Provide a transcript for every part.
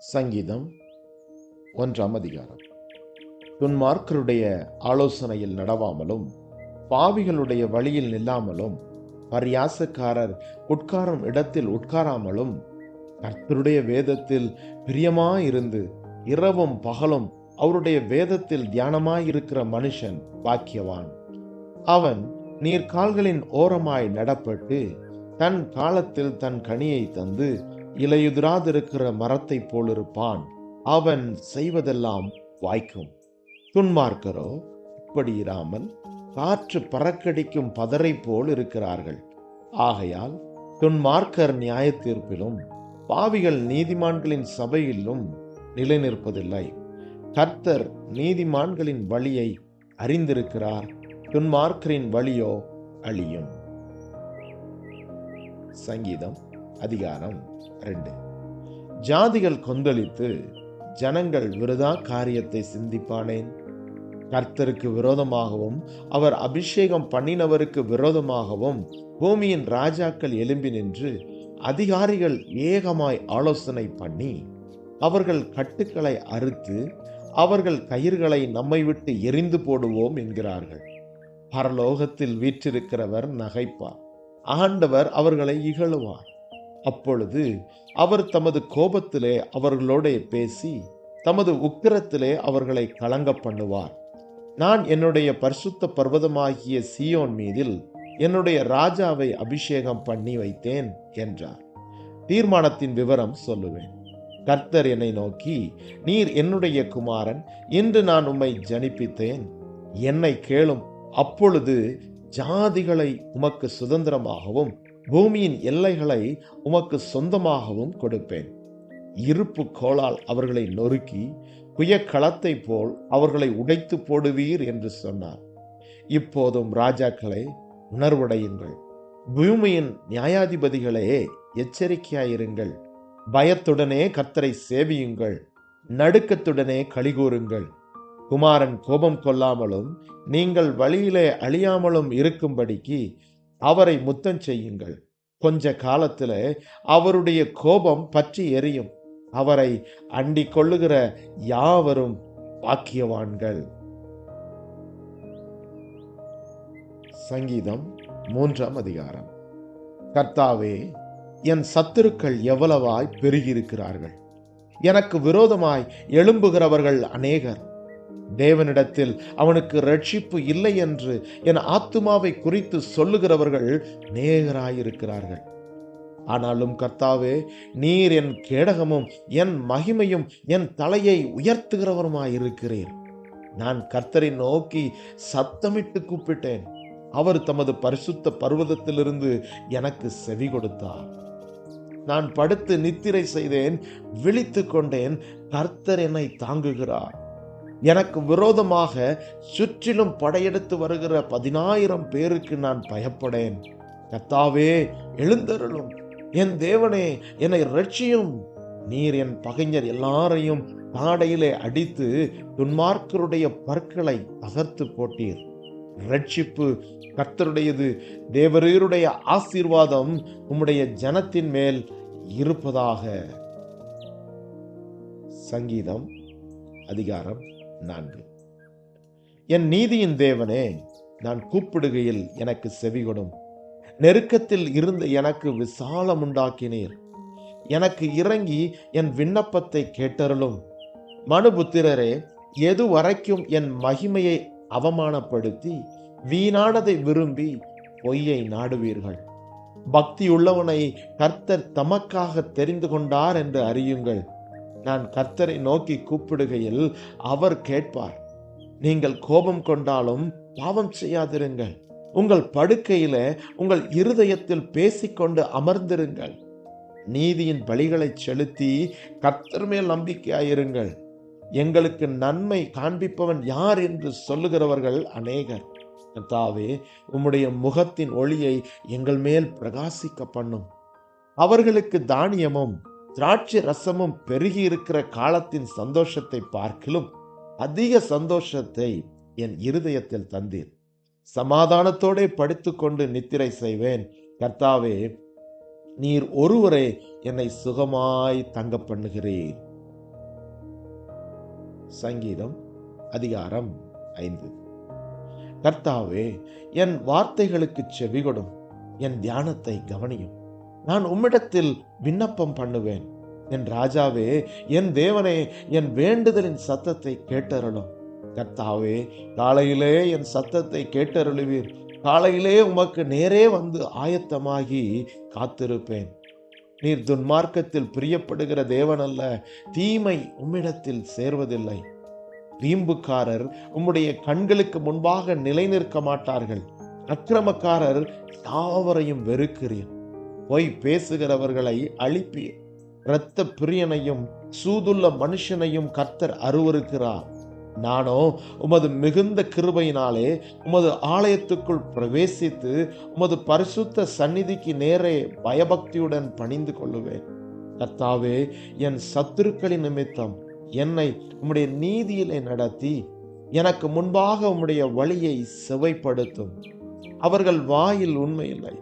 சங்கீதம் 1 துன்மார்க்கருடைய ஆலோசனையில் நடவாமலும் பாவிகளுடைய வழியில் நில்லாமலும் பரியாசக்காரர் உட்காரும் இடத்தில் உட்காராமலும் கர்த்தருடைய வேதத்தில் பிரியமாயிருந்து இரவும் பகலும் அவருடைய வேதத்தில் தியானமாயிருக்கிற மனுஷன் பாக்கியவான். அவன் நீர்க்கால்களின் ஓரமாய் நடப்பட்டு தன் காலத்தில் தன் கனியை தந்து இலையுதிராதிருக்கிற மரத்தை போலிருப்பான். அவன் செய்வதெல்லாம் வாய்க்கும். துன்மார்க்கரோ இப்படி இராமல் காற்று பறக்கடிக்கும் பதரை போல் இருக்கிறார்கள். ஆகையால் துன்மார்க்கர் நியாய தீர்ப்பிலும் பாவிகள் நீதிமான்களின் சபையிலும் நிலை நிற்பதில்லை. கர்த்தர் நீதிமான்களின் வழியை அறிந்திருக்கிறார், துன்மார்க்கரின் வழியோ அழியும். சங்கீதம் அதிகாரம் 2. ஜாதிகள் கொந்தளித்து ஜனங்கள் விருதா காரியத்தை சிந்திப்பானேன். கர்த்தருக்கு விரோதமாகவும் அவர் அபிஷேகம் பண்ணினவருக்கு விரோதமாகவும் பூமியின் ராஜாக்கள் எழும்பி நின்று அதிகாரிகள் ஏகமாய் ஆலோசனை பண்ணி அவர்கள் கட்டுக்களை அறுத்து அவர்கள் கயிறுகளை நம்மை விட்டு எரிந்து போடுவோம் என்கிறார்கள். பரலோகத்தில் வீற்றிருக்கிறவர் நகைப்பார், ஆண்டவர் அவர்களை இகழுவார். அப்பொழுது அவர் தமது கோபத்திலே அவர்களோட பேசி தமது உக்கிரத்திலே அவர்களை கலங்க பண்ணுவார். நான் என்னுடைய பரிசுத்த பர்வதமாகிய சீயோன் மீதில் என்னுடைய ராஜாவை அபிஷேகம் பண்ணி வைத்தேன் என்றார். தீர்மானத்தின் விவரம் சொல்லுவேன். கர்த்தர் என்னை நோக்கி, நீர் என்னுடைய குமாரன், இன்று நான் உம்மை ஜனிப்பித்தேன், என்னை கேளும். அப்பொழுது ஜாதிகளை உமக்கு சுதந்திரமாகவும் பூமியின் எல்லைகளை உமக்கு சொந்தமாகவும் கொடுப்பேன். இருப்பு கோலால் அவர்களை நொறுக்கி குயக்களத்தை போல் அவர்களை உடைத்து போடுவீர் என்று சொன்னார். இப்போதும் ராஜாக்களை உணர்வடையுங்கள், பூமியின் நியாயாதிபதிகளே எச்சரிக்கையாயிருங்கள். பயத்துடனே கர்த்தரை சேவியுங்கள், நடுக்கத்துடனே களிகூறுங்கள். குமாரன் கோபம் கொள்ளாமலும் நீங்கள் வழியிலே அழியாமலும் இருக்கும்படிக்கு அவரை முத்தம் செய்யுங்கள். கொஞ்ச காலத்தில் அவருடைய கோபம் பற்றி எரியும். அவரை அண்டிக் கொள்ளுகிற யாவரும் பாக்கியவான்கள். சங்கீதம் 3 கர்த்தாவே, என் சத்துருக்கள் எவ்வளவாய் பெருகியிருக்கிறார்கள். எனக்கு விரோதமாய் எழும்புகிறவர்கள் அநேகர். தேவனிடத்தில் அவனுக்கு ரட்சிப்பு இல்லை என்று என் ஆத்துமாவை குறித்து சொல்லுகிறவர்கள் அநேகராயிருக்கிறார்கள். ஆனாலும் கர்த்தாவே, நீர் என் கேடகமும் என் மகிமையும் என் தலையை உயர்த்துகிறவருமாயிருக்கிறீர். நான் கர்த்தரை நோக்கி சத்தமிட்டு கூப்பிட்டேன். அவர் தமது பரிசுத்த பர்வதத்திலிருந்து எனக்கு செவி கொடுத்தார். நான் படுத்து நித்திரை செய்தேன், விழித்து கொண்டேன். கர்த்தர் என்னை தாங்குகிறார். எனக்கு விரோதமாக சுற்றிலும் படையெடுத்து வருகிற 10,000 பேருக்கு நான் பயப்படேன். கர்த்தாவே, எழுந்தருளும். என் தேவனே, என்னை இரட்சியும். நீர் என் பகைஞர் எல்லாரையும் தாடையிலே அடித்து துன்மார்க்கருடைய பற்களை தகர்த்து போட்டீர். இரட்சிப்பு கர்த்தருடையது. தேவரீருடைய ஆசீர்வாதம் உம்முடைய ஜனத்தின் மேல் இருப்பதாக. சங்கீதம் அதிகாரம் 4. என் நீதியின் தேவனே, நான் கூப்பிடுகையில் எனக்கு செவிகொடும். நெருக்கத்தில் இருந்து எனக்கு விசாலம் உண்டாக்கினீர். எனக்கு இறங்கி என் விண்ணப்பத்தை கேட்டருளும். மனுபுத்திரரே, எது வரைக்கும் என் மகிமையை அவமானப்படுத்தி வீணானதை விரும்பி பொய்யை நாடுவீர்கள்? பக்தியுள்ளவனை கர்த்தர் தமக்காக தெரிந்து கொண்டார் என்று அறியுங்கள். நான் கர்த்தரை நோக்கி கூப்பிடுகையில் அவர் கேட்பார். நீங்கள் கோபம் கொண்டாலும் பாவம் செய்யாதிருங்கள். உங்கள் படுக்கையில உங்கள் இருதயத்தில் பேசிக்கொண்டு அமர்ந்திருங்கள். நீதியின் பலிகளை செலுத்தி கர்த்தர் மேல் நம்பிக்கையாயிருங்கள். எங்களுக்கு நன்மை காண்பிப்பவன் யார் என்று சொல்லுகிறவர்கள் அநேகர். கர்த்தாவே, உம்முடைய முகத்தின் ஒளியை எங்கள் மேல் பிரகாசிக்க பண்ணும். அவர்களுக்கு தானியமும் திராட்சை ரசமும் பெருகி இருக்கிற காலத்தின் சந்தோஷத்தை பார்க்கிலும் அதிக சந்தோஷத்தை என் இருதயத்தில் தந்தீர். சமாதானத்தோടെ படுத்துக்கொண்டு நித்திரை செய்வேன். கர்த்தாவே, நீர் ஒருவரே என்னை சுகமாய் தங்க பண்ணுகிறீர். சங்கீதம் அதிகாரம் 5. கர்த்தாவே, என் வார்த்தைகளுக்கு செவிகொடும், என் தியானத்தை கவனியும். நான் உம்மிடத்தில் விண்ணப்பம் பண்ணுவேன். என் ராஜாவே, என் தேவனே, என் வேண்டுதலின் சத்தத்தை கேட்டருளும். கர்த்தாவே, காலையிலே என் சத்தத்தை கேட்டருளுவீர். காலையிலே உமக்கு நேரே வந்து ஆயத்தமாகி காத்திருப்பேன். நீர் துன்மார்க்கத்தில் பிரியப்படுகிற தேவன் அல்ல. தீமை உம்மிடத்தில் சேர்வதில்லை. வீம்புக்காரர் உம்முடைய கண்களுக்கு முன்பாக நிலை நிற்க மாட்டார்கள். அக்கிரமக்காரர் யாவரையும் வெறுக்கிறீர். பொய் பேசுகிறவர்களை அழிப்பீர். இரத்த பிரியனையும் சூதுள்ள மனுஷனையும் கர்த்தர் அருவருக்கிறார். நானோ உமது மிகுந்த கிருபையினாலே உமது ஆலயத்துக்குள் பிரவேசித்து உமது பரிசுத்த சந்நிதிக்கு நேரே பயபக்தியுடன் பணிந்து கொள்ளுவேன். கர்த்தாவே, என் சத்துருக்களின் நிமித்தம் என்னை உம்முடைய நீதியிலே நடத்தி எனக்கு முன்பாக உம்முடைய வழியை செவைப்படுத்தும். அவர்கள் வாயில் உண்மையில்லை,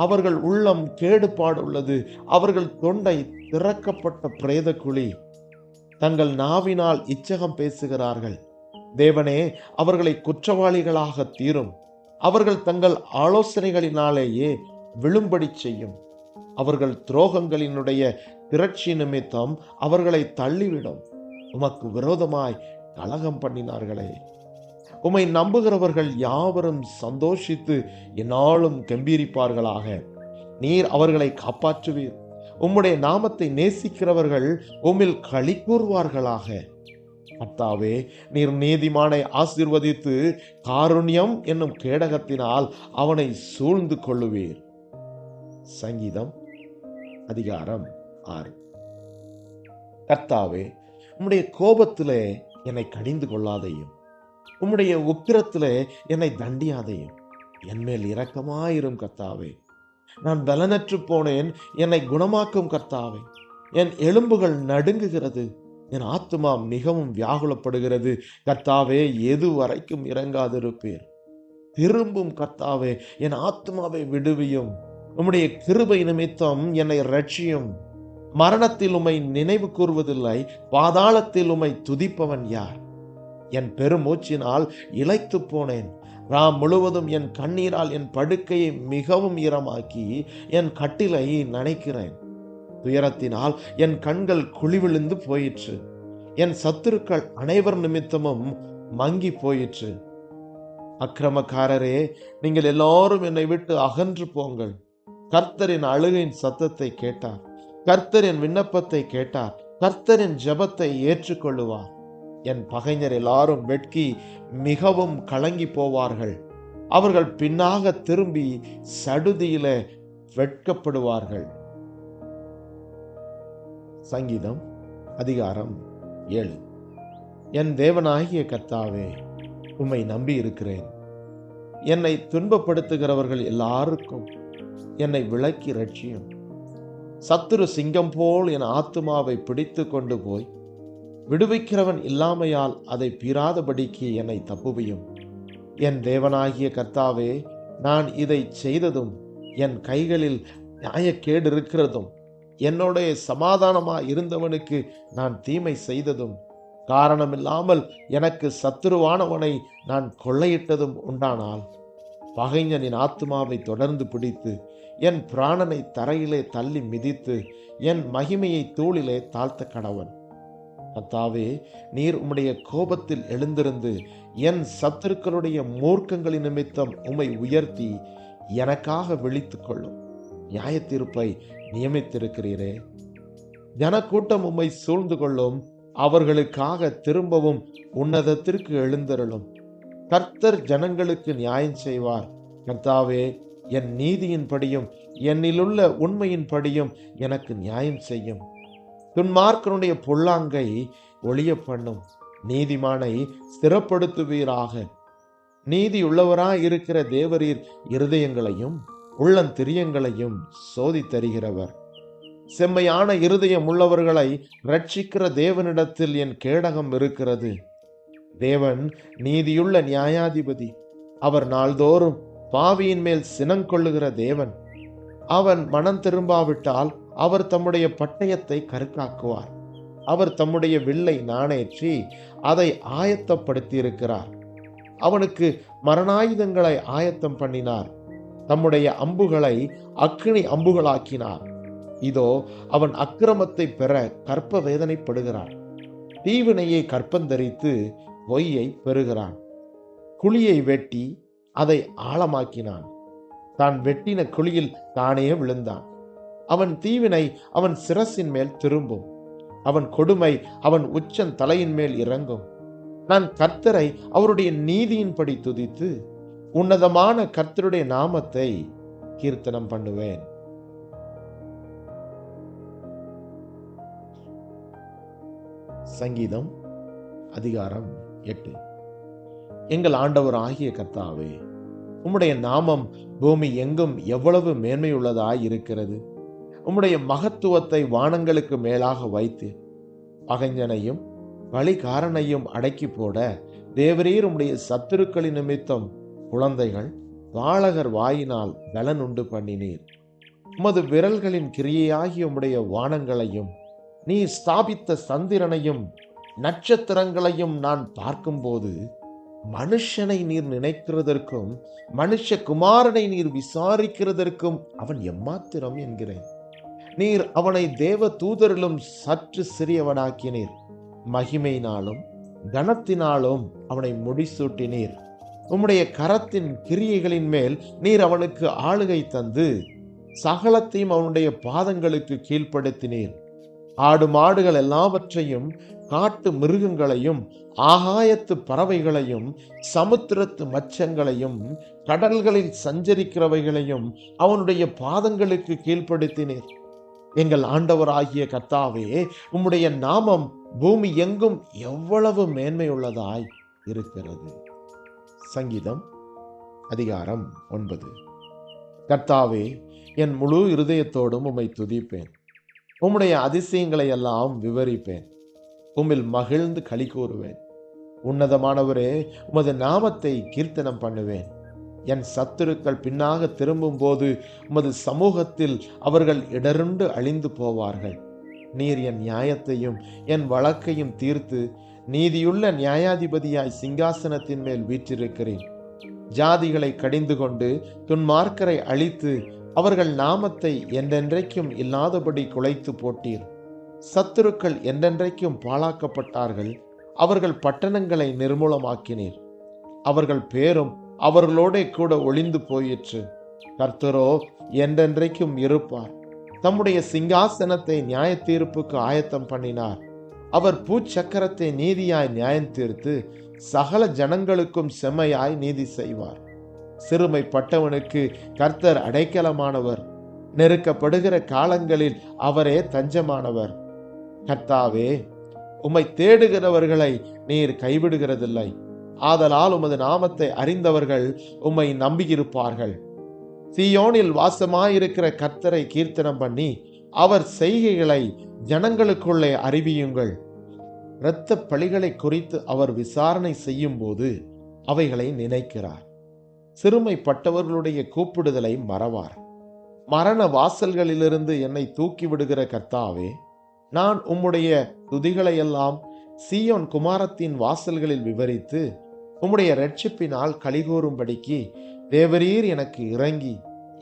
அவர்கள் உள்ளம் கேடுபாடு உள்ளது. அவர்கள் தொண்டை திறக்கப்பட்ட பிரேத குழி. தங்கள் நாவினால் இச்சகம் பேசுகிறார்கள். தேவனே, அவர்களை குற்றவாளிகளாக தீரும். அவர்கள் தங்கள் ஆலோசனைகளினாலேயே விழும்படி செய்யும். அவர்கள் துரோகங்களினுடைய திரட்சி நிமித்தம் அவர்களை தள்ளிவிடும். உமக்கு விரோதமாய் கலகம் பண்ணினார்களே. உம்மை நம்புகிறவர்கள் யாவரும் சந்தோஷித்து எந்நாளும் கம்பீரிப்பார்களாக. நீர் அவர்களை காப்பாற்றுவீர். உம்முடைய நாமத்தை நேசிக்கிறவர்கள் உம்மில் களி கூறுவார்களாக. கர்த்தாவே, நீர் நீதிமானை ஆசீர்வதித்து காருண்யம் என்னும் கேடகத்தினால் அவனை சூழ்ந்து கொள்ளுவீர். சங்கீதம் அதிகாரம் 6. கர்த்தாவே, உம்முடைய கோபத்திலே என்னை கடிந்து கொள்ளாதையும், உம்முடைய உக்கிரத்திலே என்னை தண்டியாதையும். என்மேல் இரக்கமாயிரும் கர்த்தாவே. நான் பலனற்று போனேன், என்னை குணமாக்கும் கர்த்தாவே. என் எலும்புகள் நடுங்குகிறது, என் ஆத்துமா மிகவும் வியாகுலப்படுகிறது. கர்த்தாவே, எது வரைக்கும் இறங்காதிருப்பீர்? திரும்பும் கர்த்தாவே, என் ஆத்துமாவை விடுவியும். உம்முடைய கிருபை நிமித்தம் என்னை ரட்சியும். மரணத்தில் உம்மை நினைவு கூர்வதில்லை, பாதாளத்தில் உம்மை துதிப்பவன் யார்? என் பெருமூச்சினால் இளைத்து போனேன். ராம் முழுவதும் என் கண்ணீரால் என் படுக்கையை மிகவும் ஈரமாக்கி என் கட்டிலை நனைக்கிறேன். துயரத்தினால் என் கண்கள் குழிவிழுந்து போயிற்று. என் சத்துருக்கள் அனைவர் நிமித்தமும் மங்கி போயிற்று. அக்கிரமக்காரரே, நீங்கள் எல்லாரும் என்னை விட்டு அகன்று போங்கள். கர்த்தரின் அழுகையின் சத்தத்தை கேட்டார். கர்த்தரின் விண்ணப்பத்தை கேட்டார். கர்த்தரின் ஜெபத்தை ஏற்றுக்கொள்ளுவார். என் பகைஞர் எல்லாரும் வெட்கி மிகவும் கலங்கி போவார்கள். அவர்கள் பின்னாக திரும்பி சடுதியில வெட்கப்படுவார்கள். சங்கீதம் அதிகாரம் 7. என் தேவனாகிய கர்த்தாவே, உம்மை நம்பி இருக்கிறேன். என்னை துன்பப்படுத்துகிறவர்கள் எல்லாருக்கும் என்னை விலக்கி ரட்சியும். சத்துரு சிங்கம் போல் என் ஆத்துமாவை பிடித்து கொண்டு போய் விடுவிக்கிறவன் இல்லாமையால் அதை பீறாதபடிக்கு என்னை தப்புவியும். என் தேவனாகிய கர்த்தாவே, நான் இதை செய்ததும் என் கைகளில் நியாயக்கேடு இருக்கிறதும் என்னோட சமாதானமாய் இருந்தவனுக்கு நான் தீமை செய்ததும் காரணமில்லாமல் எனக்கு சத்துருவானவனை நான் கொள்ளையிட்டதும் உண்டானால், பகைஞனின் ஆத்துமாவை தொடர்ந்து பிடித்து என் பிராணனை தரையிலே தள்ளி மிதித்து என் மகிமையை தூளிலே தாழ்த்த கடவன். கர்த்தாவே, நீர் உம்முடைய கோபத்தில் எழுந்திருந்து என் சத்துருக்களுடைய மூர்க்கங்களின் நிமித்தம் உம்மை உயர்த்தி எனக்காக விழித்துக் கொள்ளும். நியாயத்தீர்ப்பை நியமித்திருக்கிறீரே. ஜனக்கூட்டம் உம்மை சூழ்ந்து கொள்ளும். அவர்களுக்காக திரும்பவும் உன்னதத்திற்கு எழுந்தருளும். கர்த்தர் ஜனங்களுக்கு நியாயம் செய்வார். கர்த்தாவே, என் நீதியின்படியும் என்னிலுள்ள உண்மையின்படியும் எனக்கு நியாயம் செய்யும். துன்மார்க்கனுடைய பொல்லாங்கை ஒழிய பண்ணும். நீதிமானை ஸ்திரப்படுத்துவீராக. நீதியுள்ளவராய் இருக்கிற தேவரீர் இருதயங்களையும் உள்ளந்திரியங்களையும் சோதித்தருகிறவர். செம்மையான இருதயம் உள்ளவர்களை ரட்சிக்கிற தேவனிடத்தில் என் கேடகம் இருக்கிறது. தேவன் நீதியுள்ள நியாயாதிபதி. அவர் நாள்தோறும் பாவியின் மேல் சினங்கொள்ளுகிற தேவன். அவன் மனம் திரும்பாவிட்டால் அவர் தம்முடைய பட்டயத்தை கருக்காக்குவார். அவர் தம்முடைய வில்லை நாணேற்றி அதை ஆயத்தப்படுத்தியிருக்கிறார். அவனுக்கு மரணாயுதங்களை ஆயத்தம் பண்ணினார். தம்முடைய அம்புகளை அக்கினி அம்புகளாக்கினார். இதோ அவன் அக்கிரமத்தை பெற கற்ப வேதனைப்படுகிறான். தீவினையை கற்பந்தரித்து பொய்யை பெறுகிறான். குழியை வெட்டி அதை ஆழமாக்கினான். தான் வெட்டின குழியில் தானே விழுந்தான். அவன் தீவினை அவன் சிரசின் மேல் திரும்பும். அவன் கொடுமை அவன் உச்சன் தலையின் மேல் இறங்கும். நான் கர்த்தரை அவருடைய நீதியின்படி துதித்து உன்னதமான கர்த்தருடைய நாமத்தை கீர்த்தனம் பண்ணுவேன். சங்கீதம் அதிகாரம் 8. எங்கள் ஆண்டவர் ஆகிய கர்த்தாவே, உம்முடைய நாமம் பூமி எங்கும் எவ்வளவு மேன்மையுள்ளதாய் இருக்கிறது. உம்முடைய மகத்துவத்தை வானங்களுக்கு மேலாக வைத்து பகைஞனையும் பழிகாரனையும் அடக்கி போட தேவரீர் உம்முடைய சத்துருக்களின் நிமித்தம் குழந்தைகள் வாளகர் வாயினால் பலன் உண்டு பண்ணினீர். உமது விரல்களின் கிரியையாகிய உம்முடைய வானங்களையும் நீ ஸ்தாபித்த சந்திரனையும் நட்சத்திரங்களையும் நான் பார்க்கும்போது, மனுஷனை நீர் நினைக்கிறதற்கும் மனுஷகுமாரனை நீர் விசாரிக்கிறதற்கும் அவன் எம்மாத்திரம் என்கிறேன். நீர் அவனை தேவ தூதரிலும் சற்று சிறியவனாக்கினீர். மகிமையினாலும் கனத்தினாலும் அவனை முடிசூட்டினீர். உம்முடைய கரத்தின் கிரியைகளின் மேல் நீர் அவனுக்கு ஆளுகை தந்து சகலத்தையும் அவனுடைய பாதங்களுக்கு கீழ்ப்படுத்தினீர். ஆடு மாடுகள் எல்லாவற்றையும், காட்டு மிருகங்களையும், ஆகாயத்து பறவைகளையும், சமுத்திரத்து மச்சங்களையும், கடல்களில் சஞ்சரிக்கிறவைகளையும் அவனுடைய பாதங்களுக்கு கீழ்ப்படுத்தினீர். எங்கள் ஆண்டவராகிய கர்த்தாவே, உம்முடைய நாமம் பூமி எங்கும் எவ்வளவு மேன்மையுள்ளதாய் இருக்கிறது. சங்கீதம் அதிகாரம் 9. கர்த்தாவே, என் முழு இருதயத்தோடும் உம்மை துதிப்பேன். உம்முடைய அதிசயங்களை எல்லாம் விவரிப்பேன். உம்மில் மகிழ்ந்து களி கூறுவேன். உன்னதமானவரே, உமது நாமத்தை கீர்த்தனம் பண்ணுவேன். என் சத்துருக்கள் பின்னாக திரும்பும் போது உமது சமூகத்தில் அவர்கள் இடருண்டு அழிந்து போவார்கள். நீர் என் நியாயத்தையும் என் வழக்கையும் தீர்த்து நீதியுள்ள நியாயாதிபதியாய் சிங்காசனத்தின் மேல் வீற்றிருக்கிறேன். ஜாதிகளை கடிந்து கொண்டு துன்மார்க்கரை அழித்து அவர்கள் நாமத்தை என்றென்றைக்கும் இல்லாதபடி குலைத்து போட்டீர். சத்துருக்கள் என்றென்றைக்கும் பாழாக்கப்பட்டார்கள். அவர்கள் பட்டணங்களை நிர்மூலமாக்கினீர். அவர்கள் பேரும் அவர்களோட கூட ஒளிந்து போயிற்று. கர்த்தரோ என்றென்றைக்கும் இருப்பார். தம்முடைய சிங்காசனத்தை நியாய தீர்ப்புக்கு ஆயத்தம் பண்ணினார். அவர் பூச்சக்கரத்தை நீதியாய் நியாயம் தீர்த்து சகல ஜனங்களுக்கும் செம்மையாய் நீதி செய்வார். சிறுமைப்பட்டவனுக்கு கர்த்தர் அடைக்கலமானவர். நெருக்கப்படுகிற காலங்களில் அவரே தஞ்சமானவர். கர்த்தாவே, உம்மை தேடுகிறவர்களை நீர் கைவிடுகிறதில்லை. ஆதலால் உமது நாமத்தை அறிந்தவர்கள் உம்மை நம்பியிருப்பார்கள். சீயோனில் வாசமாயிருக்கிற கர்த்தரை கீர்த்தனம் பண்ணி அவர் செய்கைகளை ஜனங்களுக்குள்ளே அறிவியுங்கள். இரத்த பழிகளை குறித்து அவர் விசாரணை செய்யும் போது அவைகளை நினைக்கிறார். சிறுமைப்பட்டவர்களுடைய கூப்பிடுதலை மறவார். மரண வாசல்களிலிருந்து என்னை தூக்கி விடுகிற கர்த்தாவே, நான் உம்முடைய துதிகளையெல்லாம் சீயோன் குமாரத்தின் வாசல்களில் விவரித்து உம்முடைய இரட்சிப்பினால் களிகூறும்படிக்கு தேவரீர் எனக்கு இறங்கி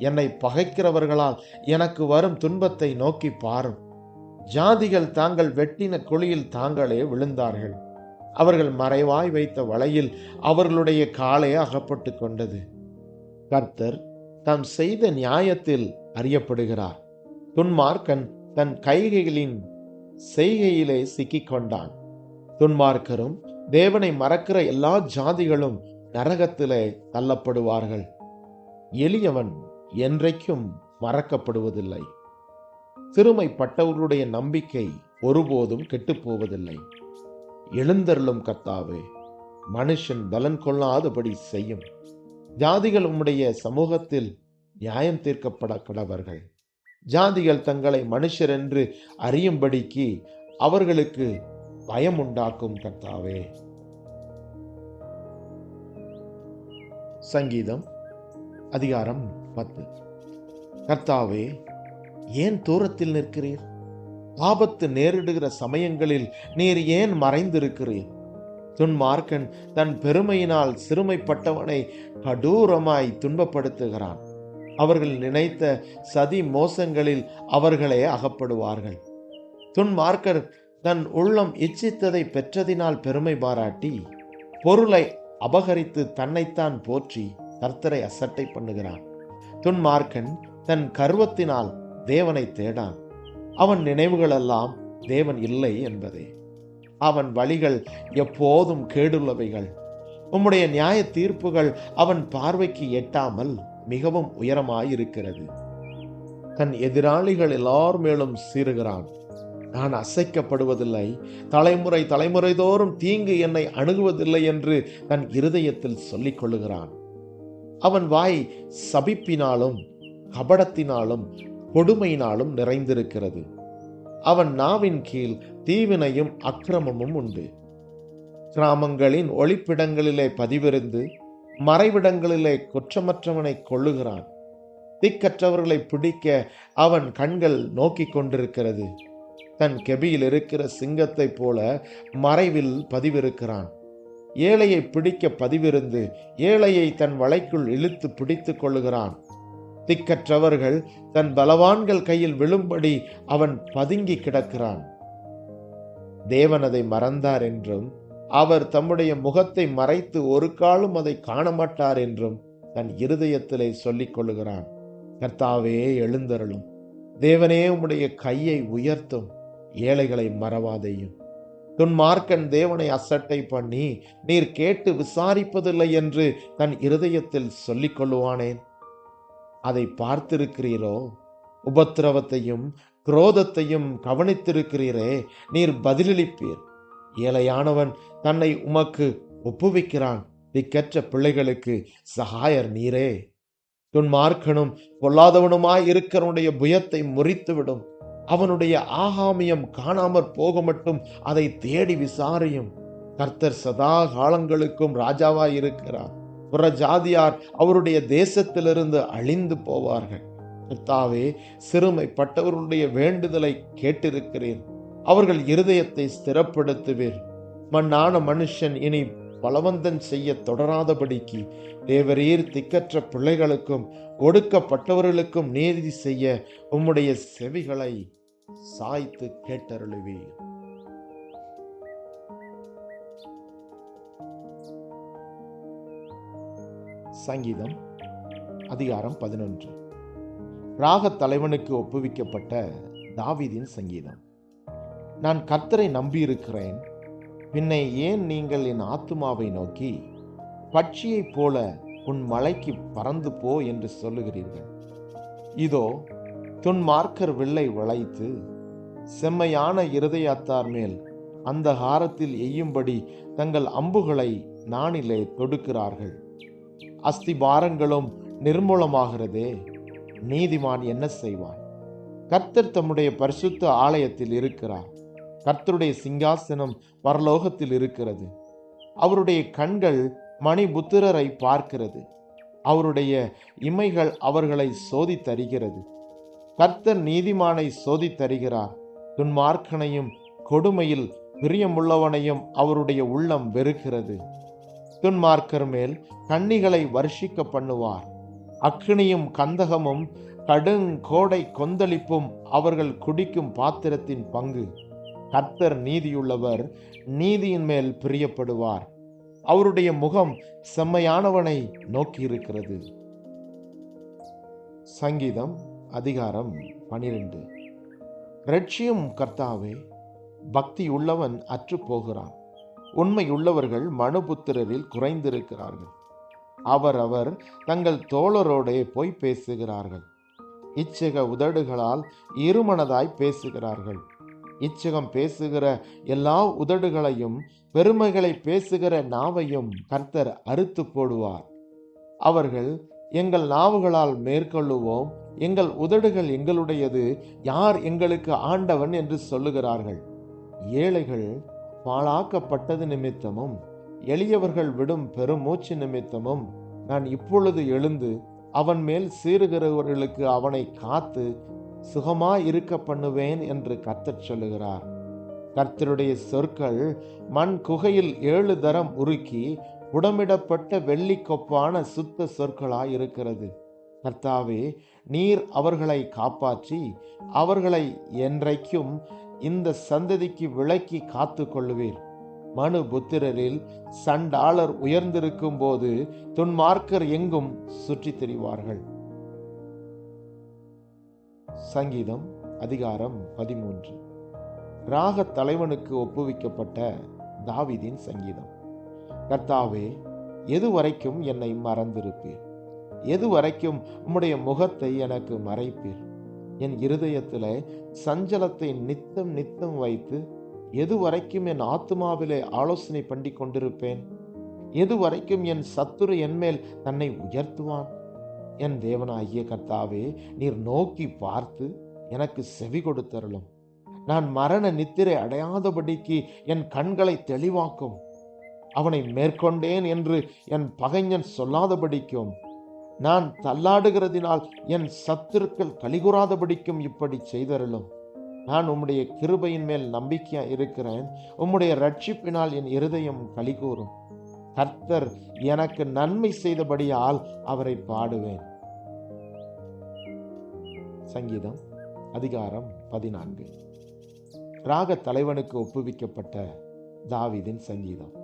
என்னை பகைக்கிறவர்களால் எனக்கு வரும் துன்பத்தை நோக்கி பாரும். ஜாதிகள் தாங்கள் வெட்டின குழியில் தாங்களே விழுந்தார்கள். அவர்கள் மறைவாய் வைத்த வலையில் அவர்களுடைய காலே அகப்பட்டு கொண்டது. கர்த்தர் தாம் செய்த நியாயத்தில் அறியப்படுகிறார். துன்மார்க்கன் தன் கைகளின் செய்கையிலே சிக்கிக் கொண்டான். துன்மார்க்கரும் தேவனை மறக்கிற எல்லா ஜாதிகளும் நரகத்திலே தள்ளப்படுவார்கள். எளியவன் என்றைக்கும் மறக்கப்படுவதில்லை. சிறுமைப்பட்டவர்களுடைய நம்பிக்கை ஒருபோதும் கெட்டுப்போவதில்லை. எழுந்தருளும் கர்த்தாவே, மனுஷன் பலன் கொள்ளாதபடி செய்யும். ஜாதிகள் உம்முடைய சமூகத்தில் நியாயம் தீர்க்கப்பட கடவர்கள். ஜாதிகள் தங்களை மனுஷர் என்று அறியும்படிக்கு அவர்களுக்கு பயம் உண்டாக்கும் கர்த்தாவே. சங்கீதம் அதிகாரம் 10. கர்த்தாவே, ஏன் தூரத்தில் நிற்கிறீர்? ஆபத்து நேரிடுகிற சமயங்களில் நீர் ஏன் மறைந்திருக்கிறீர்? துன்மார்க்கன் தன் பெருமையினால் சிறுமைப்பட்டவனை கடூரமாய் துன்பப்படுத்துகிறான். அவர்கள் நினைத்த சதி மோசங்களில் அவர்களே அகப்படுவார்கள். துன்மார்க்கர் தன் உள்ளம் இச்சித்ததை பெற்றதினால் பெருமை பாராட்டி பொருளை அபகரித்து தன்னைத்தான் போற்றி கர்த்தரை அசட்டை பண்ணுகிறான். துன்மார்க்கன் தன் கர்வத்தினால் தேவனை தேடான். அவன் நினைவுகளெல்லாம் தேவன் இல்லை என்பதே. அவன் வழிகள் எப்போதும் கேடுள்ளவைகள். உம்முடைய நியாய தீர்ப்புகள் அவன் பார்வைக்கு எட்டாமல் மிகவும் உயரமாயிருக்கிறது. தன் எதிராளிகள் எல்லார் மேலும் சீறுகிறான். நான் அசைக்கப்படுவதில்லை, தலைமுறை தலைமுறை தோறும் தீங்கு என்னை அணுகுவதில்லை என்று தன் இருதயத்தில் சொல்லிக் கொள்ளுகிறான். அவன் வாய் சபிப்பினாலும் கபடத்தினாலும் கொடுமையினாலும் நிறைந்திருக்கிறது. அவன் நாவின் கீழ் தீவினையும் அக்கிரமமும் உண்டு. கிராமங்களின் ஒளிப்பிடங்களிலே பதிவிருந்து மறைவிடங்களிலே குற்றமற்றவனை கொள்ளுகிறான். திக்கற்றவர்களை பிடிக்க அவன் கண்கள் நோக்கி கொண்டிருக்கிறது. தன் கெபியில் இருக்கிற சிங்கத்தை போல மறைவில் பதிவிருக்கிறான். ஏழையை பிடிக்க பதிவிருந்து ஏழையை தன் வலைக்குள் இழுத்து பிடித்து கொள்ளுகிறான். திக்கற்றவர்கள் தன் பலவான்கள் கையில் விழும்படி அவன் பதுங்கி கிடக்கிறான். தேவன் அதை மறந்தார் என்றும் அவர் தம்முடைய முகத்தை மறைத்து ஒரு காலம் அதை காணமாட்டார் என்றும் தன் இருதயத்திலே சொல்லிக் கொள்ளுகிறான். கர்த்தாவே எழுந்தருளும். தேவனே உம்முடைய கையை உயர்த்தும். ஏழைகளை மறவாதையும். துன்மார்க்கன் தேவனை அசட்டை பண்ணி நீர் கேட்டு விசாரிப்பதில்லை என்று தன் இருதயத்தில் சொல்லிக் கொள்ளுவானேன்? அதை பார்த்திருக்கிறீரோ? உபத்திரவத்தையும் குரோதத்தையும் கவனித்திருக்கிறீரே, நீர் பதிலளிப்பீர். ஏழையானவன் தன்னை உமக்கு ஒப்புவிக்கிறான். திக்கற்ற பிள்ளைகளுக்கு சகாயர் நீரே. துன்மார்க்கனும் பொல்லாதவனுமாய் இருக்கிறவனுடைய புயத்தை முறித்துவிடும். அவனுடைய ஆகாமியம் காணாமற் போக மட்டும் அதை தேடி விசாரியும். கர்த்தர் சதா காலங்களுக்கும் ராஜாவாய் இருக்கிறார். புற ஜாதியார் அவருடைய தேசத்திலிருந்து அழிந்து போவார்கள். கர்த்தாவே, சிறுமைப்பட்டவர்களுடைய வேண்டுதலை கேட்டிருக்கிறீர். அவர்கள் இருதயத்தை ஸ்திரப்படுத்துவீர். மண்ணான மனுஷன் இனி பலவந்தன் செய்ய தொடராதபடிக்கு தேவரீர் திக்கற்ற பிள்ளைகளுக்கும் ஒடுக்கப்பட்டவர்களுக்கும் நீதி செய்ய உம்முடைய செவிகளை சாய்த்து கேட்டருளுவீர். சங்கீதம் அதிகாரம் 11. ராகத் தலைவனுக்கு ஒப்புவிக்கப்பட்ட தாவீதின் சங்கீதம். நான் கர்த்தரை நம்பியிருக்கிறேன். பின்னை ஏன் நீங்கள் என் ஆத்துமாவை நோக்கி பட்சியைப் போல உன் மலைக்கு பறந்து போ என்று சொல்லுகிறீர்கள்? இதோ துன்மார்க்கர் வில்லை வளைத்து செம்மையான இருதயத்தார் மேல் அந்த ஹாரத்தில் எய்யும்படி தங்கள் அம்புகளை நாணிலே தொடுக்கிறார்கள். அஸ்திபாரங்களும் நிர்மூலமாகிறதே, நீதிமான் என்ன செய்வான்? கர்த்தர் தம்முடைய பரிசுத்த ஆலயத்தில் இருக்கிறார். கர்த்தருடைய சிங்காசனம் பரலோகத்தில் இருக்கிறது. அவருடைய கண்கள் மணிபுத்திரரை பார்க்கிறது. அவருடைய இமைகள் அவர்களை சோதித்தருகிறது. கர்த்தர் நீதிமானை சோதித்தருகிறார். துன்மார்க்கனையும் கொடுமையில் பிரியமுள்ளவனையும் அவருடைய உள்ளம் வெறுக்கிறது. துன்மார்க்கர் மேல் கண்ணிகளை வர்ஷிக்க பண்ணுவார். அக்னியும் கந்தகமும் கடுங்கோடை கொந்தளிப்பும் அவர்கள் குடிக்கும் பாத்திரத்தின் பங்கு. கர்த்தர் நீதியுள்ளவர், நீதியின் மேல் பிரியப்படுவார். அவருடைய முகம் செம்மையானவனை நோக்கியிருக்கிறது. சங்கீதம் அதிகாரம் 12. இரட்சியும் கர்த்தாவே, பக்தி உள்ளவன் அற்று போகிறான். உண்மையுள்ளவர்கள் மனுபுத்திரரில் குறைந்திருக்கிறார்கள். அவர் தங்கள் தோழரோடே போய் பேசுகிறார்கள். இச்சக உதடுகளால் இருமனதாய் பேசுகிறார்கள். இச்சகம் பேசுகிற எல்லா உதடுகளையும் பெருமைகளை பேசுகிற நாவையும் கர்த்தர் அறுத்து போடுவார். அவர்கள் எங்கள் நாவுகளால் மேற்கொள்ளுவோம், எங்கள் உதடுகள் எங்களுடையது, யார் எங்களுக்கு ஆண்டவன் என்று சொல்லுகிறார்கள். ஏழைகள் பாழாக்கப்பட்டது நிமித்தமும் எளியவர்கள் விடும் பெருமூச்சு நிமித்தமும் நான் இப்பொழுது எழுந்து அவன் மேல் சீறுகிறவர்களுக்கு அவனை காத்து சுகமாய் இருக்க பண்ணுவேன் என்று கர்த்தர் சொல்லுகிறார். கர்த்தருடைய சொற்கள் மண் குகையில் 7 தரம் உருக்கி புடமிடப்பட்ட வெள்ளி கொப்பான சுத்த சொற்களாய் இருக்கிறது. கர்த்தாவே, நீர் அவர்களை காப்பாற்றி அவர்களை என்றைக்கும் இந்த சந்ததிக்கு விலக்கி காத்து கொள்ளுவீர். மனு புத்திரரில் சண்டாளர் உயர்ந்திருக்கும் போது துன்மார்க்கர் எங்கும் சுற்றித் திரிவார்கள். சங்கீதம் அதிகாரம் 13. ராக தலைவனுக்கு ஒப்புவிக்கப்பட்ட தாவீதின் சங்கீதம். கர்த்தாவே, எதுவரைக்கும் என்னை மறந்திருப்பீர்? எதுவரைக்கும் உம்முடைய முகத்தை எனக்கு மறைப்பீர்? என் இருதயத்திலே சஞ்சலத்தை நித்தம் நித்தம் வைத்து எதுவரைக்கும் என் ஆத்துமாவிலே ஆலோசனை பண்ணி கொண்டிருப்பேன்? எதுவரைக்கும் என் சத்துரு என்மேல் தன்னை உயர்த்துவான்? என் தேவனாகிய கர்த்தாவே, நீர் நோக்கி பார்த்து எனக்கு செவி கொடுத்தருளும். நான் மரண நித்திரை அடையாதபடிக்கு என் கண்களை தெளிவாக்கும். அவனை மேற்கொண்டேன் என்று என் பகைஞன் சொல்லாதபடிக்கும், நான் தள்ளாடுகிறதினால் என் சத்துருக்கள் கலிகூறாதபடிக்கும் இப்படி செய்தருளும். நான் உம்முடைய கிருபையின் மேல் நம்பிக்கையா இருக்கிறேன். உம்முடைய ரட்சிப்பினால் என் இருதயம் கலிகூறும். கர்த்தர் எனக்கு நன்மை செய்தபடியால் அவரை பாடுவேன். சங்கீதம் அதிகாரம் 14. ராக தலைவனுக்கு ஒப்புவிக்கப்பட்ட தாவீதின் சங்கீதம்.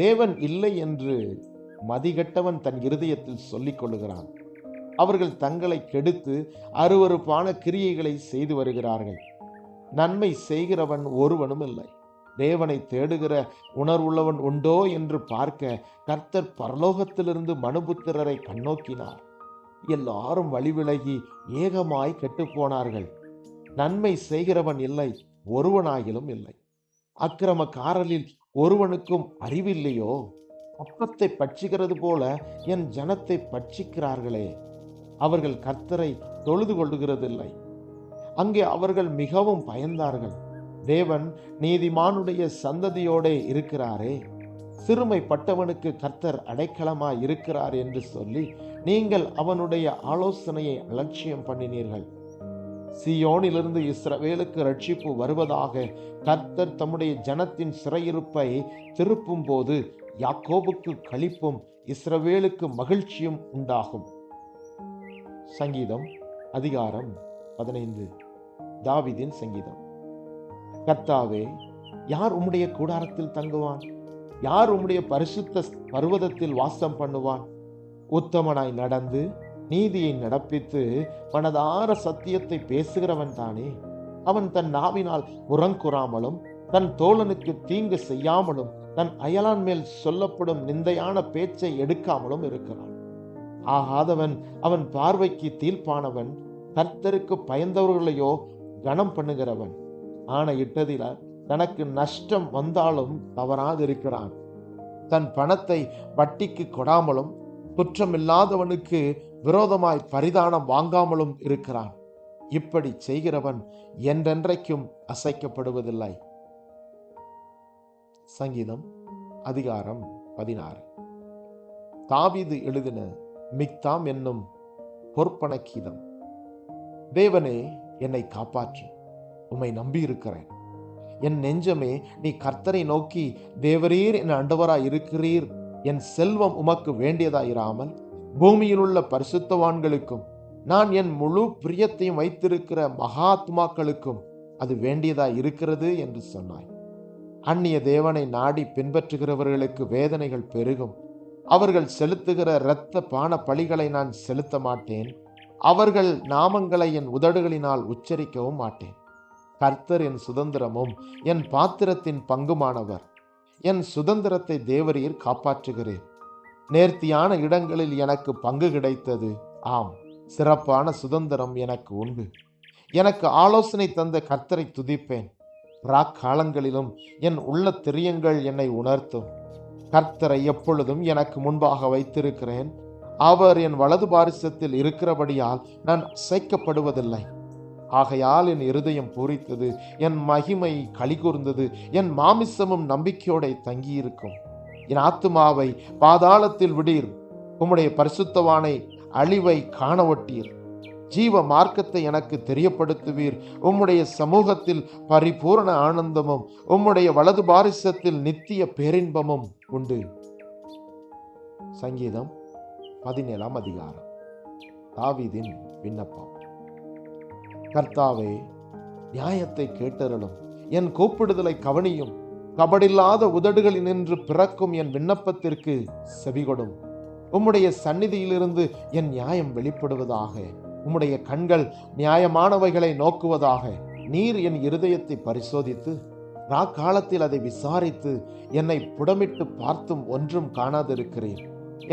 தேவன் இல்லை என்று மதிகட்டவன் தன் இருதயத்தில் சொல்லிக் கொள்ளுகிறான். அவர்கள் தங்களை கெடுத்து அருவருப்பான கிரியைகளை செய்து வருகிறார்கள். நன்மை செய்கிறவன் ஒருவனும் இல்லை. தேவனை தேடுகிற உணர்வுள்ளவன் உண்டோ என்று பார்க்க கர்த்தர் பரலோகத்திலிருந்து மனுபுத்திரரை கண்ணோக்கினார். எல்லாரும் வழிவிலகி ஏகமாய் கெட்டுப்போனார்கள். நன்மை செய்கிறவன் இல்லை, ஒருவனாகிலும் இல்லை. அக்கிரமக்காரரில் ஒருவனுக்கும் அறிவில்லையோ? அப்பத்தை பட்சிக்கிறது போல என் ஜனத்தை பட்சிக்கிறார்களே. அவர்கள் கர்த்தரை தொழுது கொள்ளுகிறதில்லை. அங்கே அவர்கள் மிகவும் பயந்தார்கள். தேவன் நீதிமானுடைய சந்ததியோடே இருக்கிறாரே. சிறுமைப்பட்டவனுக்கு கர்த்தர் அடைக்கலமாய் இருக்கிறார் என்று சொல்லி நீங்கள் அவனுடைய ஆலோசனையை அலட்சியம் பண்ணினீர்கள். சீயோனிலிருந்து இஸ்ரவேலுக்கு ரட்சிப்பு வருவதாக கர்த்தர் தம்முடைய ஜனத்தின் சிறையிருப்பை திருப்பும் போது யாக்கோபுக்கு களிப்பும் இஸ்ரவேலுக்கு மகிழ்ச்சியும் உண்டாகும். சங்கீதம் அதிகாரம் 15. தாவீதின் சங்கீதம். கர்த்தாவே, யார் உம்முடைய கூடாரத்தில் தங்குவான்? யார் உம்முடைய பரிசுத்த பர்வதத்தில் வாசம் பண்ணுவான்? உத்தமனாய் நடந்து நீதியை நடப்பித்து மனதார சத்தியத்தை பேசுகிறவன் தானே. அவன் தன் நாவினால் புறங்குறாமலும் தன் தோழனுக்கு தீங்கு செய்யாமலும் தன் அயலான் மேல் சொல்லப்படும் நிந்தையான பேச்சை எடுக்காமலும் இருக்கிறான். ஆகாதவன் அவன் பார்வைக்கு தீர்ப்பானவன். கர்த்தருக்கு பயந்தவர்களையோ கனம் பண்ணுகிறவன். ஆணையிட்டதில தனக்கு நஷ்டம் வந்தாலும் தவறாதிருக்கிறான். தன் பணத்தை வட்டிக்கு கொடாமலும் குற்றமில்லாதவனுக்கு விரோதமாய் பரிதானம் வாங்காமலும் இருக்கிறான். இப்படி செய்கிறவன் என்றென்றைக்கும் அசைக்கப்படுவதில்லை. சங்கீதம் அதிகாரம் 16. தாவீது எழுதின மிக்தாம் என்னும் பொற்பன கீதம். தேவனே, என்னை காப்பாற்று, உம்மை நம்பியிருக்கிறேன். என் நெஞ்சமே, நீ கர்த்தரை நோக்கி, தேவரீர் என் ஆண்டவராய் இருக்கிறீர். என் செல்வம் உமக்கு வேண்டியதாயிராமல் பூமியில் உள்ள பரிசுத்தவான்களுக்கும் நான் என் முழு பிரியத்தையும் வைத்திருக்கிற மகாத்மாக்களுக்கும் அது வேண்டியதாய் இருக்கிறது என்று சொன்னாய். அந்நிய தேவனை நாடி பின்பற்றுகிறவர்களுக்கு வேதனைகள் பெருகும். அவர்கள் செலுத்துகிற இரத்த பான பலிகளை நான் செலுத்த மாட்டேன். அவர்கள் நாமங்களை என் உதடுகளினால் உச்சரிக்கவும் மாட்டேன். கர்த்தர் என் சுதந்திரமும் என் பாத்திரத்தின் பங்குமானவர். என் சுதந்திரத்தை தேவரீர் காப்பாற்றுகிறேன். நேர்த்தியான இடங்களில் எனக்கு பங்கு கிடைத்தது. ஆம், சிறப்பான சுதந்திரம் எனக்கு உண்டு. எனக்கு ஆலோசனை தந்த கர்த்தரை துதிப்பேன். ராக்காலங்களிலும் என் உள்ள திரியங்கள் என்னை உணர்த்தும். கர்த்தரை எப்பொழுதும் எனக்கு முன்பாக வைத்திருக்கிறேன். அவர் என் வலது பாரிசத்தில் இருக்கிறபடியால் நான் அசைக்கப்படுவதில்லை. ஆகையால் என் இருதயம் பூரித்தது, என் மகிமை களிகூர்ந்தது, என் மாமிசமும் நம்பிக்கையோட தங்கியிருக்கும். என் ஆத்துமாவை பாதாளத்தில் விடீர், உம்முடைய பரிசுத்தவானை அழிவை காண ஒட்டீர். ஜீவ மார்க்கத்தை எனக்கு தெரியப்படுத்துவீர். உம்முடைய சமூகத்தில் பரிபூரண ஆனந்தமும் உம்முடைய வலது பாரிசத்தில் நித்திய பேரின்பமும் உண்டு. சங்கீதம் 17 அதிகாரம். தாவீதின் விண்ணப்பம். கர்த்தாவே, நியாயத்தை கேட்டருளும், என் கூப்பிடுதலை கவனியும். கபடில்லாத உதடுகளினின்று பிறக்கும் என் விண்ணப்பத்திற்கு செவிகொடும். உம்முடைய சந்நிதியிலிருந்து என் நியாயம் வெளிப்படுவதாக. உம்முடைய கண்கள் நியாயமானவைகளை நோக்குவதாக. நீர் என் இருதயத்தை பரிசோதித்து காலத்தில் அதை விசாரித்து என்னை புடமிட்டு பார்த்தும் ஒன்றும் காணாதிருக்கிறீர்.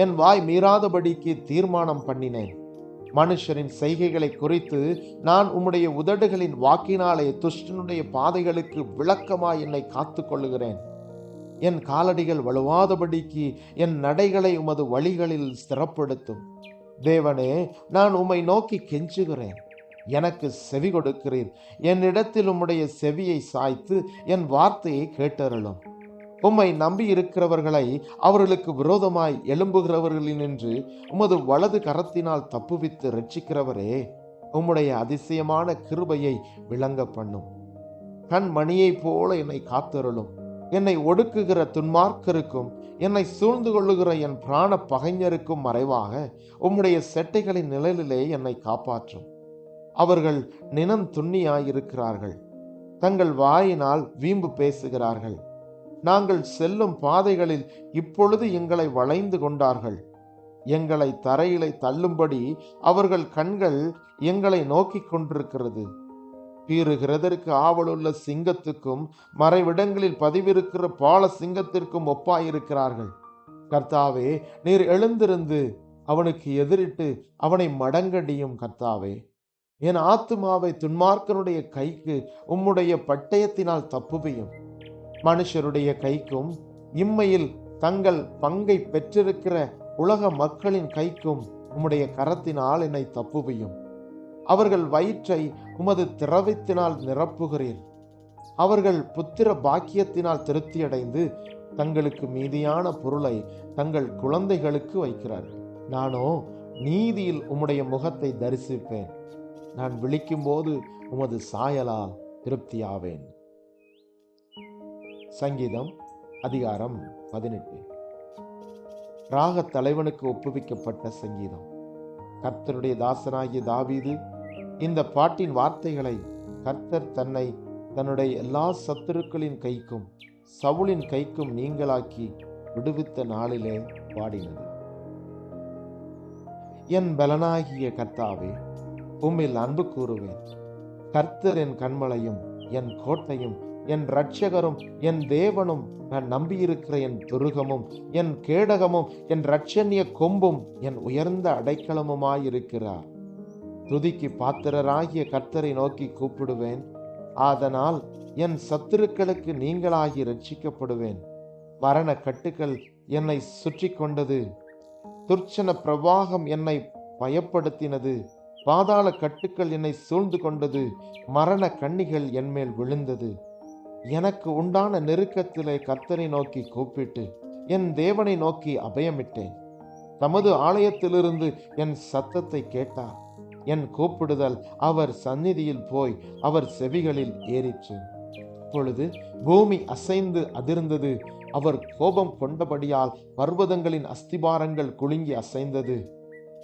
என் வாய் மீறாதபடிக்கு தீர்மானம் பண்ணினேன். மனுஷரின் செய்கைகளை குறித்து நான் உம்முடைய உதடுகளின் வாக்கினாலே துஷ்டனுடைய பாதைகளுக்கு விளக்கமாய் என்னை காத்து கொள்ளுகிறேன். என் காலடிகள் வலுவாதபடிக்கு என் நடைகளை உமது வழிகளில் ஸ்திரப்படுத்தும். தேவனே, நான் உம்மை நோக்கி கெஞ்சுகிறேன், எனக்கு செவி கொடுக்கிறீர். என்னிடத்தில் உம்முடைய செவியை சாய்த்து என் வார்த்தையை கேட்டருளும். உம்மை நம்பி இருக்கிறவர்களை அவர்களுக்கு விரோதமாய் எழும்புகிறவர்களினின்று உமது வலது கரத்தினால் தப்புவித்து இரட்சிக்கிறவரே, உம்முடைய அதிசயமான கிருபையை விளங்க பண்ணும். கண்மணியைப் போல என்னை காத்தருளும். என்னை ஒடுக்குகிற துன்மார்க்கருக்கும் என்னை சூழ்ந்து கொள்ளுகிற என் பிராண பகைஞருக்கும் மறைவாக உம்முடைய செட்டைகளின் நிழலிலே என்னை காப்பாற்றும். அவர்கள் நினம் துண்ணியாயிருக்கிறார்கள், தங்கள் வாயினால் வீம்பு பேசுகிறார்கள். நாங்கள் செல்லும் பாதைகளில் இப்பொழுது எங்களை வளைந்து கொண்டார்கள். எங்களை தரையிலே தள்ளும்படி அவர்கள் கண்கள் எங்களை நோக்கி கொண்டிருக்கிறது. பீறுகிறதற்கு ஆவலுள்ள சிங்கத்துக்கும் மறைவிடங்களில் பதிவிருக்கிற பால சிங்கத்திற்கும் ஒப்பாயிருக்கிறார்கள். கர்த்தாவே, நீர் எழுந்திருந்து அவனுக்கு எதிரிட்டு அவனை மடங்கடியும். கர்த்தாவே, என் ஆத்துமாவை துன்மார்க்கனுடைய கைக்கு உம்முடைய பட்டயத்தினால் தப்புவியும். மனுஷருடைய கைக்கும் இம்மையில் தங்கள் பங்கை பெற்றிருக்கிற உலக மக்களின் கைக்கும் உம்முடைய கரத்தினால் என்னை தப்புவியும். அவர்கள் வயிற்றை உமது திரவத்தினால் நிரப்புகிறீர். அவர்கள் புத்திர பாக்கியத்தினால் திருப்தியடைந்து தங்களுக்கு மீதியான பொருளை தங்கள் குழந்தைகளுக்கு வைக்கிறார்கள். நானோ நீதியில் உம்முடைய முகத்தை தரிசிப்பேன். நான் விழிக்கும் போது உமது சாயலால் திருப்தியாவேன். சங்கீதம் அதிகாரம் 18. ராகத் தலைவனுக்கு ஒப்புவிக்கப்பட்ட சங்கீதம். கர்த்தருடைய தாசனாகிய தாவீது இந்த பாட்டின் வார்த்தைகளை கர்த்தர் தன்னை தன்னுடைய எல்லா சத்துருக்களின் கைக்கும் சவுலின் கைக்கும் நீங்களாக்கி விடுவித்த நாளிலே பாடினது. என் பலனாகிய கர்த்தாவே, உம்மில் அன்பு கூறுவேன். கர்த்தர் என் கண்மலையும் என் கோட்டையும் என் இரட்சகரும் என் தேவனும், நான் நம்பியிருக்கிற என் துருகமும் என் கேடகமும் என் இரட்சணிய கொம்பும் என் உயர்ந்த அடைக்கலமுமாயிருக்கிறார். துதிக்கு பாத்திரராகிய கர்த்தரை நோக்கி கூப்பிடுவேன். ஆதனால் என் சத்துருக்களுக்கு நீங்களாகி இரட்சிக்கப்படுவேன். மரண கட்டுகள் என்னை சுற்றி கொண்டது, துர்ச்சன பிரவாகம் என்னை பயப்படுத்தினது. பாதாள கட்டுக்கள் என்னை சூழ்ந்து கொண்டது, மரண கண்ணிகள் என்மேல் விழுந்தது. எனக்கு உண்டான நெருக்கத்திலே கர்த்தரை நோக்கி கூப்பிட்டு என் தேவனை நோக்கி அபயமிட்டேன். தமது ஆலயத்திலிருந்து என் சத்தத்தை கேட்டார். என் கூப்பிடுதல் அவர் சந்நிதியில் போய் அவர் செவிகளில் ஏறிற்று. அப்பொழுது பூமி அசைந்து அதிர்ந்தது. அவர் கோபம் கொண்டபடியால் பர்வதங்களின் அஸ்திபாரங்கள் குலுங்கி அசைந்தது.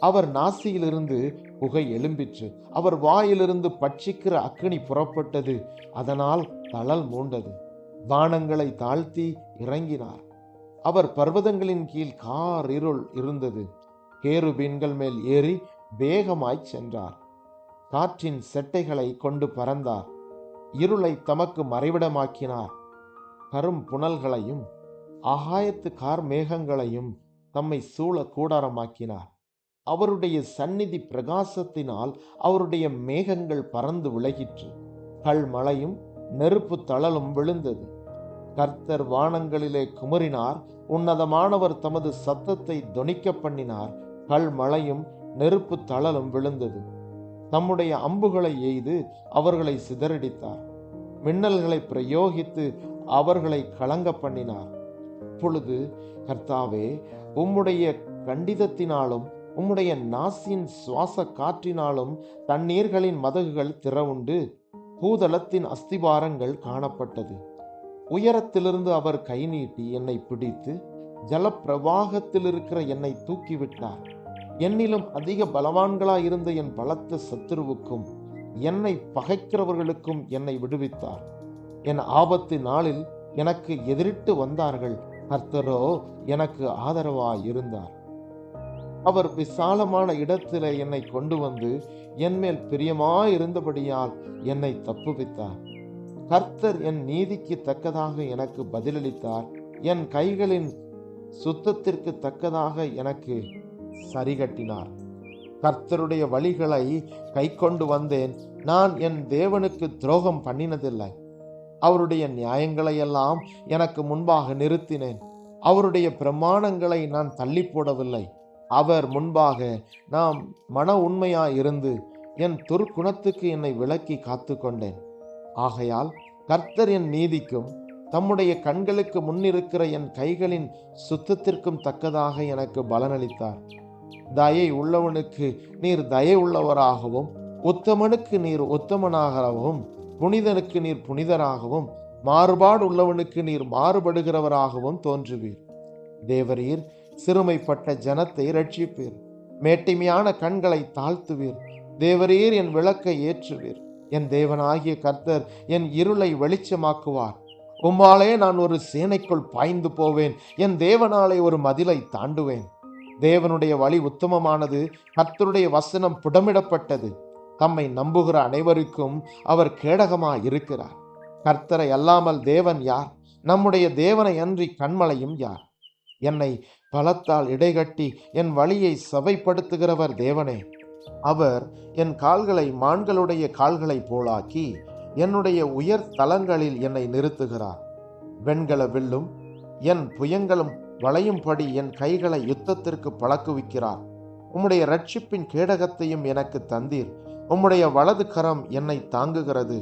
அவர் நாசியிலிருந்து புகை எழும்பிற்று. அவர் வாயிலிருந்து பட்சிக்கிற அக்கினி புறப்பட்டது. அதனால் தழல் மூண்டது. வானங்களை தாழ்த்தி இறங்கினார். அவர் பர்வதங்களின் கீழ் கார் இருள் இருந்தது. கேருபீன்கள் மேல் ஏறி வேகமாய் சென்றார். காற்றின் செட்டைகளை கொண்டு பறந்தார். இருளை தமக்கு மறைவிடமாக்கினார். கரும் புனல்களையும் ஆகாயத்து கார் மேகங்களையும் தம்மை சூழ கூடாரமாக்கினார். அவருடைய சந்நிதி பிரகாசத்தினால் அவருடைய மேகங்கள் பறந்து விலகிற்று. கல்மழையும் நெருப்பு தழலும் விழுந்தது. கர்த்தர் வானங்களிலே குமரினார். உன்னதமானவர் தமது சத்தத்தை தொனிக்க பண்ணினார். கல்மழையும் நெருப்பு தழலும் விழுந்தது. தம்முடைய அம்புகளை எய்து அவர்களை சிதறடித்தார். மின்னல்களை பிரயோகித்து அவர்களை கலங்க பண்ணினார். அப்பொழுது கர்த்தாவே, உம்முடைய கண்டிதத்தினாலும் உம்முடைய நாசியின் சுவாச காற்றினாலும் தண்ணீர்களின் மதகுகள் திறவுண்டு பூதளத்தின் அஸ்திபாரங்கள் காணப்பட்டது. உயரத்திலிருந்து அவர் கை நீட்டி என்னை பிடித்து ஜலப்பிரவாகத்தில் இருக்கிற என்னை தூக்கிவிட்டார். என்னிலும் அதிக பலவான்களாயிருந்த என் பலத்த சத்துருவுக்கும் என்னை பகைக்கிறவர்களுக்கும் என்னை விடுவித்தார். என் ஆபத்து நாளில் எனக்கு எதிரிட்டு வந்தார்கள், கர்த்தரோ எனக்கு ஆதரவாய் இருந்தார். அவர் விசாலமான இடத்திலே என்னை கொண்டு வந்து என் மேல் பிரியமாயிருந்தபடியால் என்னை தப்புவித்தார். கர்த்தர் என் நீதிக்கு தக்கதாக எனக்கு பதிலளித்தார். என் கைகளின் சுத்தத்திற்கு தக்கதாக எனக்கு சரிகட்டினார். கர்த்தருடைய வழிகளை கை கொண்டு வந்தேன். நான் என் தேவனுக்கு துரோகம் பண்ணினதில்லை. அவருடைய நியாயங்களை எல்லாம் எனக்கு முன்பாக நிறுத்தினேன். அவருடைய பிரமாணங்களை நான் தள்ளி போடவில்லை. அவர் முன்பாக நாம் மன உண்மையாயிருந்து என் துர்க்குணத்துக்கு என்னை விலக்கி காத்து கொண்டேன். ஆகையால் கர்த்தர் என் நீதிக்கும் தம்முடைய கண்களுக்கு முன்னிருக்கிற என் கைகளின் சுத்தத்திற்கும் தக்கதாக எனக்கு பலனளித்தார். தயை உள்ளவனுக்கு நீர் தயை உள்ளவராகவும், உத்தமனுக்கு நீர் உத்தமனாகவும், புனிதனுக்கு நீர் புனிதராகவும், மாறுபாடு உள்ளவனுக்கு நீர் மாறுபடுகிறவராகவும் தோன்றுவீர். தேவரீர் சிறுமைப்பட்ட ஜனத்தை ரட்சிப்பீர். மேட்டிமையான கண்களை தாழ்த்துவீர். தேவரீர் என் விளக்கை ஏற்றுவீர். என் தேவனாகிய கர்த்தர் என் இருளை வெளிச்சமாக்குவார். உம்மாலே நான் ஒரு சேனைக்குள் பாய்ந்து போவேன். என் தேவனாலே ஒரு மதிலை தாண்டுவேன். தேவனுடைய வழி உத்தமமானது. கர்த்தருடைய வசனம் புடமிடப்பட்டது. தம்மை நம்புகிற அனைவருக்கும் அவர் கேடகமாய் இருக்கிறார். கர்த்தரை அல்லாமல் தேவன் யார்? நம்முடைய தேவனை அன்றி கண்மலையும் யார்? என்னை பலத்தால் இடைகட்டி என் வழியை சபைப்படுத்துகிறவர் தேவனே. அவர் என் கால்களை மான்களுடைய கால்களை போலாக்கி என்னுடைய உயர் தலங்களில் என்னை நிறுத்துகிறார். வெண்கல வில்லும் என் புயங்களும் வளையும்படி என் கைகளை யுத்தத்திற்கு பழக்குவிக்கிறார். உம்முடைய இரட்சிப்பின் கேடகத்தையும் எனக்கு தந்தீர். உம்முடைய வலது கரம் என்னை தாங்குகிறது.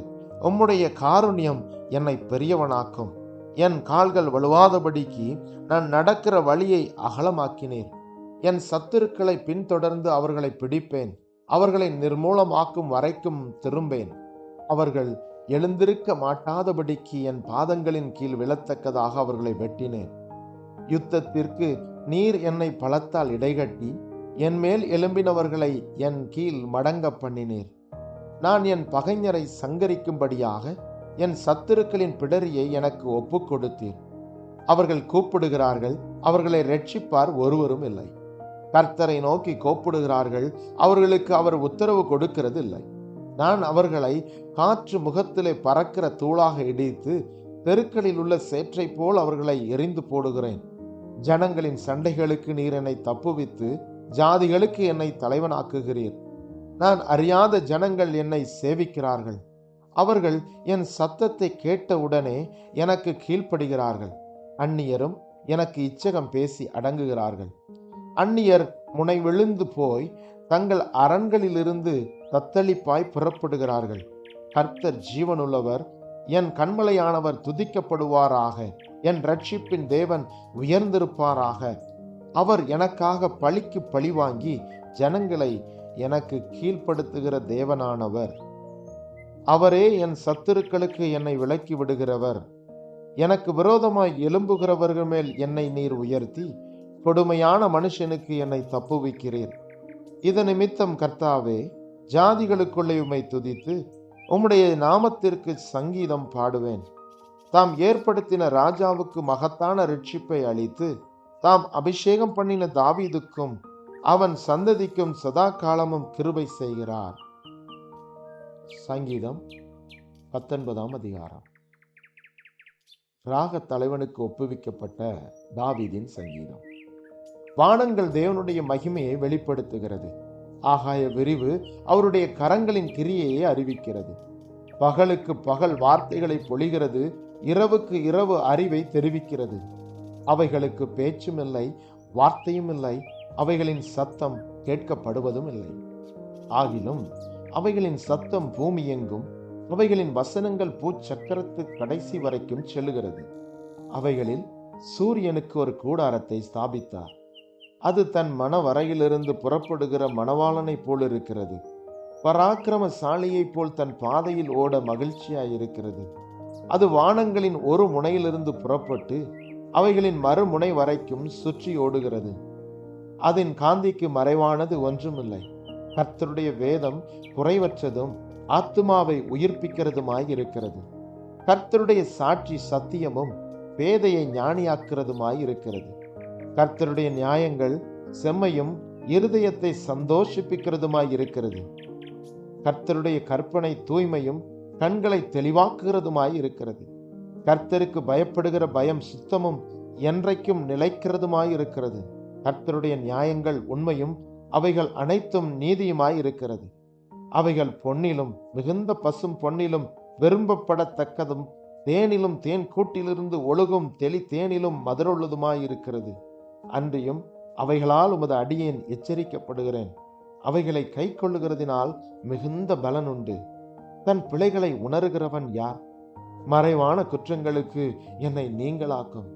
உம்முடைய காருண்யம் என்னை பெரியவனாக்கும். என் கால்கள் வலுவாதபடிக்கு நான் நடக்கிற வழியை அகலமாக்கினேன். என் சத்துருக்களை பின்தொடர்ந்து அவர்களை பிடிப்பேன். அவர்களை நிர்மூலமாக்கும் வரைக்கும் திரும்பேன். அவர்கள் எழுந்திருக்க மாட்டாதபடிக்கு என் பாதங்களின் கீழ் விழத்தக்கதாக அவர்களை வெட்டினேன். யுத்தத்திற்கு நீர் என்னை பலத்தால் இடைகட்டி என் மேல் எழும்பினவர்களை என் கீழ் மடங்க பண்ணினீர். நான் என் பகைஞரை சங்கரிக்கும்படியாக என் சத்துருக்களின் பிடரியை எனக்கு ஒப்பு கொடுத்தீர். அவர்கள் கூப்பிடுகிறார்கள், அவர்களை ரட்சிப்பார் ஒருவரும் இல்லை. கர்த்தரை நோக்கி கூப்பிடுகிறார்கள், அவர்களுக்கு அவர் உத்தரவு கொடுக்கிறது இல்லை. நான் அவர்களை காற்று முகத்திலே பறக்கிற தூளாக இடித்து தெருக்களில் உள்ள சேற்றை போல் அவர்களை எரிந்து போடுகிறேன். ஜனங்களின் சண்டைகளுக்கு நீர் என்னை தப்புவித்து ஜாதிகளுக்கு என்னை தலைவனாக்குகிறீர். நான் அறியாத ஜனங்கள் என்னை சேவிக்கிறார்கள். அவர்கள் என் சத்தத்தை கேட்டவுடனே எனக்கு கீழ்ப்படுகிறார்கள். அந்நியரும் எனக்கு இச்சகம் பேசி அடங்குகிறார்கள். அந்நியர் முனை விழுந்து போய் தங்கள் அரண்களிலிருந்து தத்தளிப்பாய் புறப்படுகிறார்கள். கர்த்தர் ஜீவனுள்ளவர், என் கண்மலையானவர் துதிக்கப்படுவாராக. என் இரட்சிப்பின் தேவன் உயர்ந்திருப்பாராக. அவர் எனக்காக பழிக்கு பழி வாங்கி ஜனங்களை எனக்கு கீழ்ப்படுத்துகிற தேவனானவர். அவரே என் சத்துருக்களுக்கு என்னை விலக்கி விடுகிறவர். எனக்கு விரோதமாய் எழும்புகிறவர்கள் மேல் என்னை நீர் உயர்த்தி கொடுமையான மனுஷனுக்கு என்னை தப்புவிக்கிறீர். இதன் நிமித்தம் கர்த்தாவே, ஜாதிகளுக்குள்ளே உம்மை துதித்து உம்முடைய நாமத்திற்கு சங்கீதம் பாடுவேன். தாம் ஏற்படுத்தின ராஜாவுக்கு மகத்தான ரட்சிப்பை அளித்து தாம் அபிஷேகம் பண்ணின தாவீதுக்கும் அவன் சந்ததிக்கும் சதா காலமும் கிருபை செய்கிறார். சங்கீதம் 19 அதிகாரம். ராக தலைவனுக்கு ஒப்புவிக்கப்பட்ட தாவீதின் சங்கீதம். வானங்கள் தேவனுடைய மகிமையை வெளிப்படுத்துகிறது. ஆகாய விரிவு அவருடைய கரங்களின் கிரியையை அறிவிக்கிறது. பகலுக்கு பகல் வார்த்தைகளை பொழிகிறது. இரவுக்கு இரவு அறிவை தெரிவிக்கிறது. அவைகளுக்கு பேச்சும் இல்லை, வார்த்தையும் இல்லை. அவைகளின் சத்தம் கேட்கப்படுவதும் இல்லை. ஆகிலும் அவைகளின் சத்தம் பூமி எங்கும், அவைகளின் வசனங்கள் பூச்சக்கரத்து கடைசி வரைக்கும் செல்லுகிறது. அவைகளில் சூரியனுக்கு ஒரு கூடாரத்தை ஸ்தாபித்தார். அது தன் மனவரையிலிருந்து புறப்படுகிற மணவாளனைப் போல் இருக்கிறது. பராக்கிரமசாலியைப் போல் தன் பாதையில் ஓட மகிழ்ச்சியாயிருக்கிறது. அது வானங்களின் ஒரு முனையிலிருந்து புறப்பட்டு அவைகளின் மறுமுனை வரைக்கும் சுற்றி ஓடுகிறது. அதன் காந்திக்கு மறைவானது ஒன்றுமில்லை. கர்த்தருடைய வேதம் குறைவற்றதும் ஆத்துமாவை உயிர்ப்பிக்கிறதுமாய் இருக்கிறது. கர்த்தருடைய சாட்சி சத்தியமும் பேதையை ஞானியாக்கிறதுமாய் இருக்கிறது. கர்த்தருடைய நியாயங்கள் செம்மையும் இருதயத்தை சந்தோஷிப்பிக்கிறதுமாய் இருக்கிறது. கர்த்தருடைய கற்பனை தூய்மையும் கண்களை தெளிவாக்குகிறதுமாய் இருக்கிறது. கர்த்தருக்கு பயப்படுகிற பயம் சுத்தமும் என்றைக்கும் நிலைக்கிறதுமாய் இருக்கிறது. கர்த்தருடைய நியாயங்கள் உண்மையும் அவைகள் அனைத்தும் நீதியுமாய் இருக்கிறது. அவைகள் பொன்னிலும் மிகுந்த பசும் பொன்னிலும் விரும்பப்படத்தக்கதும் தேனிலும் தேன் கூட்டிலிருந்து ஒழுகும் தெளி தேனிலும் மதுரமுள்ளதுமாயிருக்கிறது. அன்றியும் அவைகளால் உமது அடியேன் எச்சரிக்கப்படுகிறேன். அவைகளை கை கொள்ளுகிறதினால் மிகுந்த பலன் உண்டு. தன் பிழைகளை உணர்கிறவன் யார்? மறைவான குற்றங்களுக்கு என்னை நீங்களாக்கும்.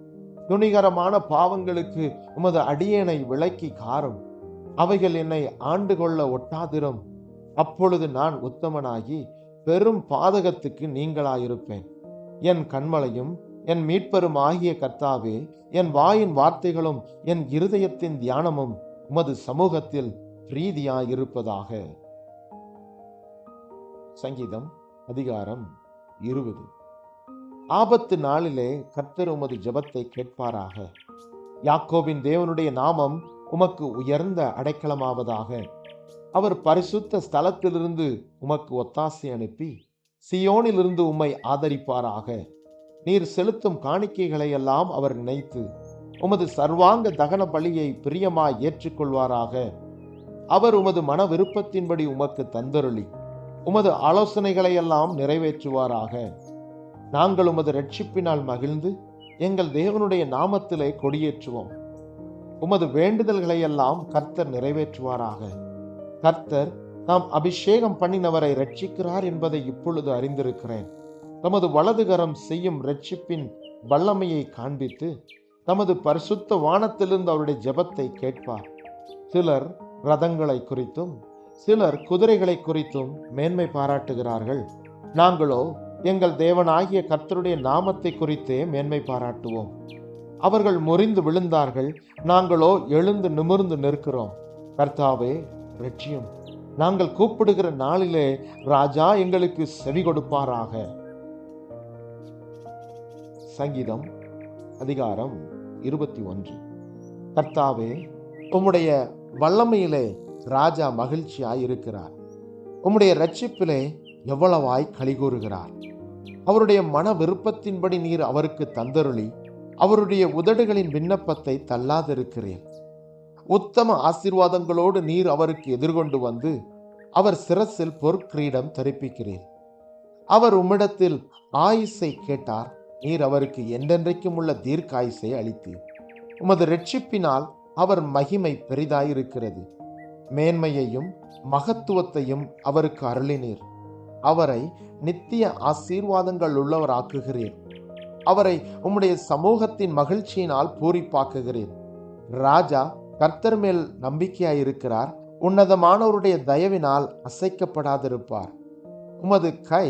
துணிகரமான பாவங்களுக்கு உமது அடியேனை விலக்கி காரும். அவைகள் என்னை ஆண்டு கொள்ள ஒட்டாதிரும். அப்பொழுது நான் உத்தமனாகி பெரும் பாதகத்துக்கு நீங்களாயிருப்பேன். என் கண்மலையும் என் மீட்பரும் ஆகிய கர்த்தாவே, என் வாயின் வார்த்தைகளும் என் இருதயத்தின் தியானமும் உமது சமூகத்தில் பிரீதியாயிருப்பதாக. சங்கீதம் அதிகாரம் 20. ஆபத்து நாளிலே கர்த்தர் உமது ஜெபத்தை கேட்பாராக. யாக்கோபின் தேவனுடைய நாமம் உமக்கு உயர்ந்த அடைக்கலமாவதாக. அவர் பரிசுத்த ஸ்தலத்திலிருந்து உமக்கு ஒத்தாசை அனுப்பி சியோனிலிருந்து உம்மை ஆதரிப்பாராக. நீர் செலுத்தும் காணிக்கைகளை எல்லாம் அவர் நினைத்து உமது சர்வாங்க தகன பலியை பிரியமாய் ஏற்றுக்கொள்வாராக. அவர் உமது மன விருப்பத்தின்படி உமக்கு தந்தருளி உமது ஆலோசனைகளை எல்லாம் நிறைவேற்றுவாராக. நாங்கள் உமது இரட்சிப்பினால் மகிழ்ந்து எங்கள் தேவனுடைய நாமத்திலே கொடியேற்றுவோம். உமது வேண்டுதல்களை எல்லாம் கர்த்தர் நிறைவேற்றுவாராக. கர்த்தர் தாம் அபிஷேகம் பண்ணினவரை இரட்சிக்கிறார் என்பதை இப்பொழுது அறிந்திருக்கிறேன். தமது வலதுகரம் செய்யும் இரட்சிப்பின் வல்லமையை காண்பித்து தமது பரிசுத்த வானத்திலிருந்து அவருடைய ஜெபத்தை கேட்பார். சிலர் ரதங்களை குறித்தும் சிலர் குதிரைகளை குறித்தும் மேன்மை பாராட்டுகிறார்கள். நாங்களோ எங்கள் தேவனாகிய கர்த்தருடைய நாமத்தை குறித்தே மேன்மை பாராட்டுவோம். அவர்கள் முறிந்து விழுந்தார்கள், நாங்களோ எழுந்து நிமிர்ந்து நிற்கிறோம். கர்த்தாவே இரட்சியும். நாங்கள் கூப்பிடுகிற நாளிலே ராஜா எங்களுக்கு செவி கொடுப்பாராக. சங்கீதம் அதிகாரம் 21. கர்த்தாவே, உம்முடைய வல்லமையிலே ராஜா மகிழ்ச்சியாயிருக்கிறார். உம்முடைய இரட்சிப்பிலே எவ்வளவாய் களிகூறுகிறார். அவருடைய மன விருப்பத்தின்படி நீர் அவருக்கு தந்தருளி அவருடைய உதடுகளின் விண்ணப்பத்தை தள்ளாதிருக்கிறேன். உத்தம ஆசீர்வாதங்களோடு நீர் அவருக்கு எதிர்கொண்டு வந்து அவர் சிரசில் பொற்கிரீடம் தரிப்பிக்கிறேன். அவர் உம்மிடத்தில் ஆயுசை கேட்டார். நீர் அவருக்கு என்றென்றைக்கும் உள்ள தீர்க்காயுசை அளித்தீர். உமது இரட்சிப்பினால் அவர் மகிமை பெரிதாயிருக்கிறது. மேன்மையையும் மகத்துவத்தையும் அவருக்கு அருளினீர். அவரை நித்திய ஆசீர்வாதங்கள் உள்ளவராக்குகிறீர். அவரை உம்முடைய சமூகத்தின் மகிழ்ச்சியினால் பூரிப்பாக்குகிறீர். ராஜா கர்த்தர் மேல் நம்பிக்கையாயிருக்கிறார். உன்னதமானவருடைய தயவினால் அசைக்கப்படாதிருப்பார். உமது கை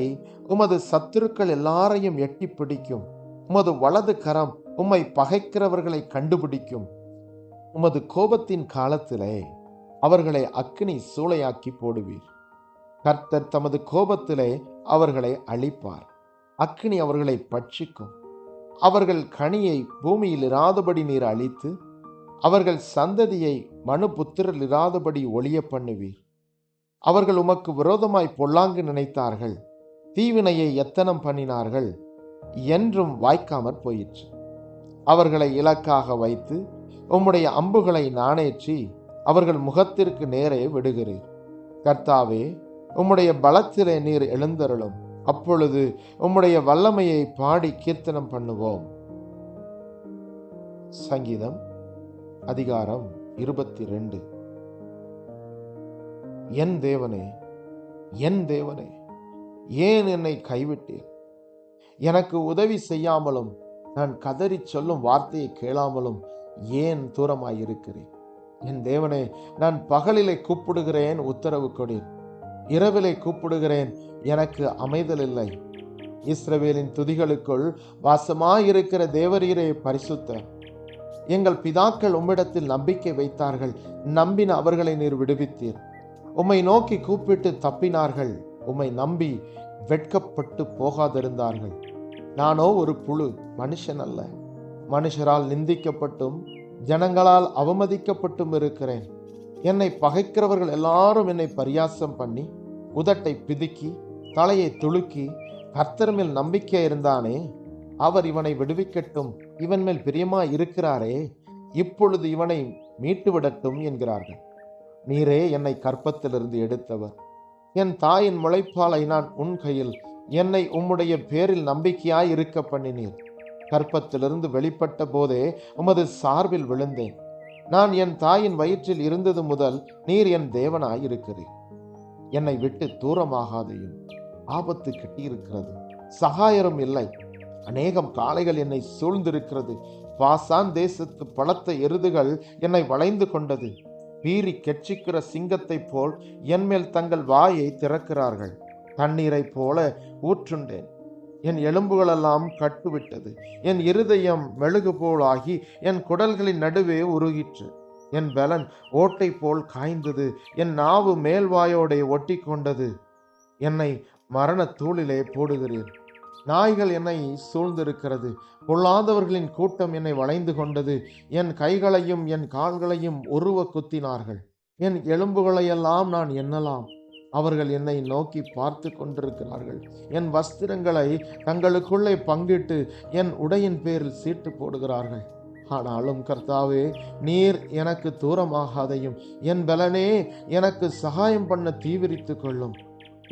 உமது சத்துருக்கள் எல்லாரையும் எட்டி பிடிக்கும். உமது வலது கரம் உம்மை பகைக்கிறவர்களை கண்டுபிடிக்கும். உமது கோபத்தின் காலத்திலே அவர்களை அக்கினி சூளையாக்கி போடுவீர். கர்த்தர் தமது கோபத்திலே அவர்களை அழிப்பார். அக்கினி அவர்களை பட்சிக்கும். அவர்கள் கனியை பூமியில் இராதபடி நீர் அழித்து அவர்கள் சந்ததியை மனுபுத்திரர் இராதபடி ஒளிய பண்ணுவீர். அவர்கள் உமக்கு விரோதமாய் பொல்லாங்கு நினைத்தார்கள். தீவினையை எத்தனம் பண்ணினார்கள். என்றும் வாய்க்காமற் போயிற்று. அவர்களை இலக்காக வைத்து உம்முடைய அம்புகளை நாணேற்றி அவர்கள் முகத்திற்கு நேரே விடுகிறீர். கர்த்தாவே, உம்முடைய பலத்திலே நீர் எழுந்தருளும். அப்பொழுது உம்முடைய வல்லமையை பாடி கீர்த்தனம் பண்ணுவோம். சங்கீதம் அதிகாரம் 22. என் தேவனே, என் தேவனே, ஏன் என்னை கைவிட்டீர்? எனக்கு உதவி செய்யாமலும் நான் கதறி சொல்லும் வார்த்தையை கேளாமலும் ஏன் தூரமாயிருக்கிறேன்? என் தேவனே, நான் பகலிலே கூப்பிடுகிறேன், உத்தரவு கொடீர். இரவிலே கூப்பிடுகிறேன், எனக்கு அமைதல் இல்லை. இஸ்ரவேலின் துதிகளுக்குள் வாசமாயிருக்கிற தேவரீரே பரிசுத்தர். எங்கள் பிதாக்கள் உம்மிடத்தில் நம்பிக்கை வைத்தார்கள். நம்பின அவர்களை நீர் விடுவித்தீர். உம்மை நோக்கி கூப்பிட்டு தப்பினார்கள். உம்மை நம்பி வெட்கப்பட்டு போகாதிருந்தார்கள். நானோ ஒரு புழு, மனுஷன் அல்ல. மனுஷரால் நிந்திக்கப்பட்டும் ஜனங்களால் அவமதிக்கப்பட்டும் இருக்கிறேன். என்னை பகைக்கிறவர்கள் எல்லாரும் என்னை பரியாசம் பண்ணி உதட்டை பிதுக்கி தலையை துளுக்கி, கர்த்தர் மேல் நம்பிக்கை இருந்தானே, அவர் இவனை விடுவிக்கட்டும், இவன் மேல் பிரியமா இருக்கிறாரே, இப்பொழுது இவனை மீட்டு விடட்டும் என்கிறார்கள். நீரே என்னை கற்பத்திலிருந்து எடுத்தவர். என் தாயின் முளைப்பாலை நான் உன் கையில். என்னை உம்முடைய பேரில் நம்பிக்கையாய் இருக்க பண்ணினீர். கற்பத்திலிருந்து வெளிப்பட்ட போதே உமது சார்பில் விழுந்தேன். நான் என் தாயின் வயிற்றில் இருந்தது முதல் நீர் என் தேவனாய் இருக்கிறீர். என்னை விட்டு தூரமாகாதையும். ஆபத்து கட்டியிருக்கிறது, சகாயரும் இல்லை. அநேகம் காளைகள் என்னை சூழ்ந்திருக்கிறது. பாசான் தேசத்து பலத்த எருதுகள் என்னை வளைந்து கொண்டது. பீறி கெட்சிக்கிற சிங்கத்தைப் போல் என்மேல் தங்கள் வாயை திறக்கிறார்கள். தண்ணீரை போல ஊற்றுண்டேன். என் எலும்புகளெல்லாம் கட்டுவிட்டது. என் இருதயம் மெழுகு போல் ஆகி என் குடல்களின் நடுவே உருகிற்று. என் பலன் ஓட்டை போல் காய்ந்தது. என் நாவு மேல்வாயோடே ஒட்டி கொண்டது. என்னை மரண தூளிலே போடுகிறீர். நாய்கள் என்னை சூழ்ந்திருக்கிறது. பொல்லாதவர்களின் கூட்டம் என்னை வளைந்து கொண்டது. என் கைகளையும் என் கால்களையும் உருவ குத்தினார்கள். என் எலும்புகளையெல்லாம் நான் எண்ணலாம். அவர்கள் என்னை நோக்கி பார்த்து கொண்டிருக்கிறார்கள். என் வஸ்திரங்களை தங்களுக்குள்ளே பங்கிட்டு என் உடையின் பேரில் சீட்டு போடுகிறார்கள். ஆனாலும் கர்த்தாவே, நீர் எனக்கு தூரமாகாதையும். என் பலனே, எனக்கு சகாயம் பண்ண தீவிரித்து கொள்ளும்.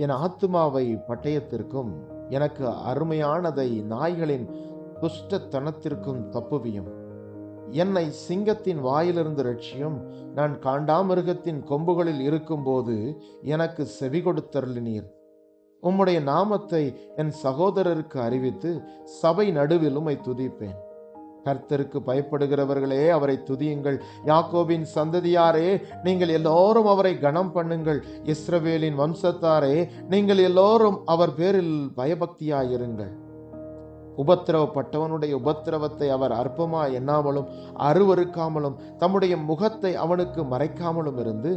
என் ஆத்துமாவை பட்டயத்திற்கும் எனக்கு அருமையானதை நாய்களின் துஷ்டத்தனத்திற்கும் தப்புவியும். என்னை சிங்கத்தின் வாயிலிருந்து ரட்சியும். நான் காண்டாமிருகத்தின் கொம்புகளில் இருக்கும்போது எனக்கு செவி கொடுத்தருளினீர். உம்முடைய நாமத்தை என் சகோதரருக்கு அறிவித்து சபை நடுவில் உம்மை துதிப்பேன். கர்த்தருக்கு பயப்படுகிறவர்களே, அவரை துதியுங்கள். யாக்கோபின் சந்ததியாரே, நீங்கள் எல்லோரும் அவரை கனம் பண்ணுங்கள். இஸ்ரவேலின் வம்சத்தாரே, நீங்கள் எல்லோரும் அவர் பேரில் பயபக்தியாயிருங்கள். உபத்திரவப்பட்டவனுடைய உபத்திரவத்தை அவர் அற்பமாய் எண்ணாமலும் அருவருக்காமலும் தம்முடைய முகத்தை அவனுக்கு மறைக்காமலும் இருந்து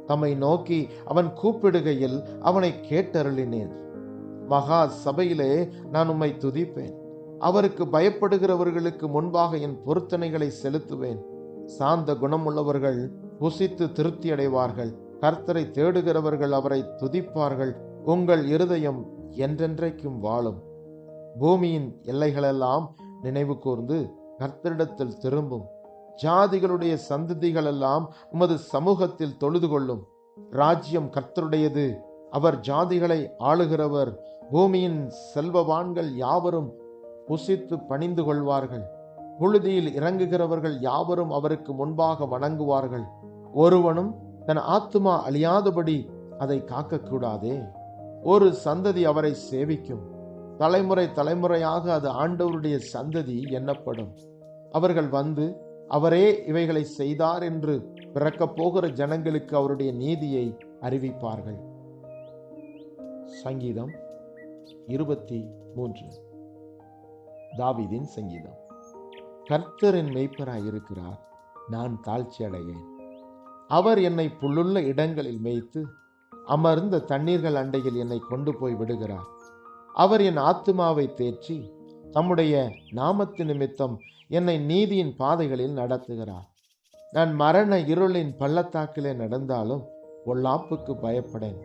தம்மை நோக்கி அவன் கூப்பிடுகையில் அவனை கேட்டருளினேன். மகா சபையிலே நான் உம்மை துதிப்பேன். அவருக்கு பயப்படுகிறவர்களுக்கு முன்பாக என் பொருத்தனைகளை செலுத்துவேன். சாந்த குணமுள்ளவர்கள் புசித்து திருப்தி அடைவார்கள். கர்த்தரை தேடுகிறவர்கள் அவரை துதிப்பார்கள். உங்கள் இருதயம் என்றென்றைக்கும் வாழும். பூமியின் எல்லைகளெல்லாம் நினைவு கூர்ந்து கர்த்தரிடத்தில் திரும்பும். ஜாதிகளுடைய சந்ததிகளெல்லாம் உமது சமூகத்தில் தொழுது கொள்ளும். ராஜ்யம் கர்த்தருடையது, அவர் ஜாதிகளை ஆளுகிறவர். பூமியின் செல்வவான்கள் யாவரும் புசித்து பணிந்து கொள்வார்கள். புழுதியில் இறங்குகிறவர்கள் யாவரும் அவருக்கு முன்பாக வணங்குவார்கள். ஒருவனும் தன் ஆத்துமா அழியாதபடி அதை காக்கக்கூடாதே. ஒரு சந்ததி அவரை சேவிக்கும். தலைமுறை தலைமுறையாக அது ஆண்டவருடைய சந்ததி எண்ணப்படும். அவர்கள் வந்து அவரே இவைகளை செய்தார் என்று பிறக்கப் போகிற ஜனங்களுக்கு அவருடைய நீதியை அறிவிப்பார்கள். சங்கீதம் 23. தாவீதின் சங்கீதம். கர்த்தரின் மேய்ப்பராய் இருக்கிறார், நான் தாழ்ச்சி அடையேன். அவர் என்னை புல்லுள்ள இடங்களில் மேய்த்து அமர்ந்த தண்ணீர்கள் அண்டையில் என்னை கொண்டு போய் விடுகிறார். அவர் என் ஆத்துமாவை தேற்றி தம்முடைய நாமத்து நிமித்தம் என்னை நீதியின் பாதைகளில் நடத்துகிறார். நான் மரண இருளின் பள்ளத்தாக்கிலே நடந்தாலும் பொல்லாப்புக்கு பயப்படேன்.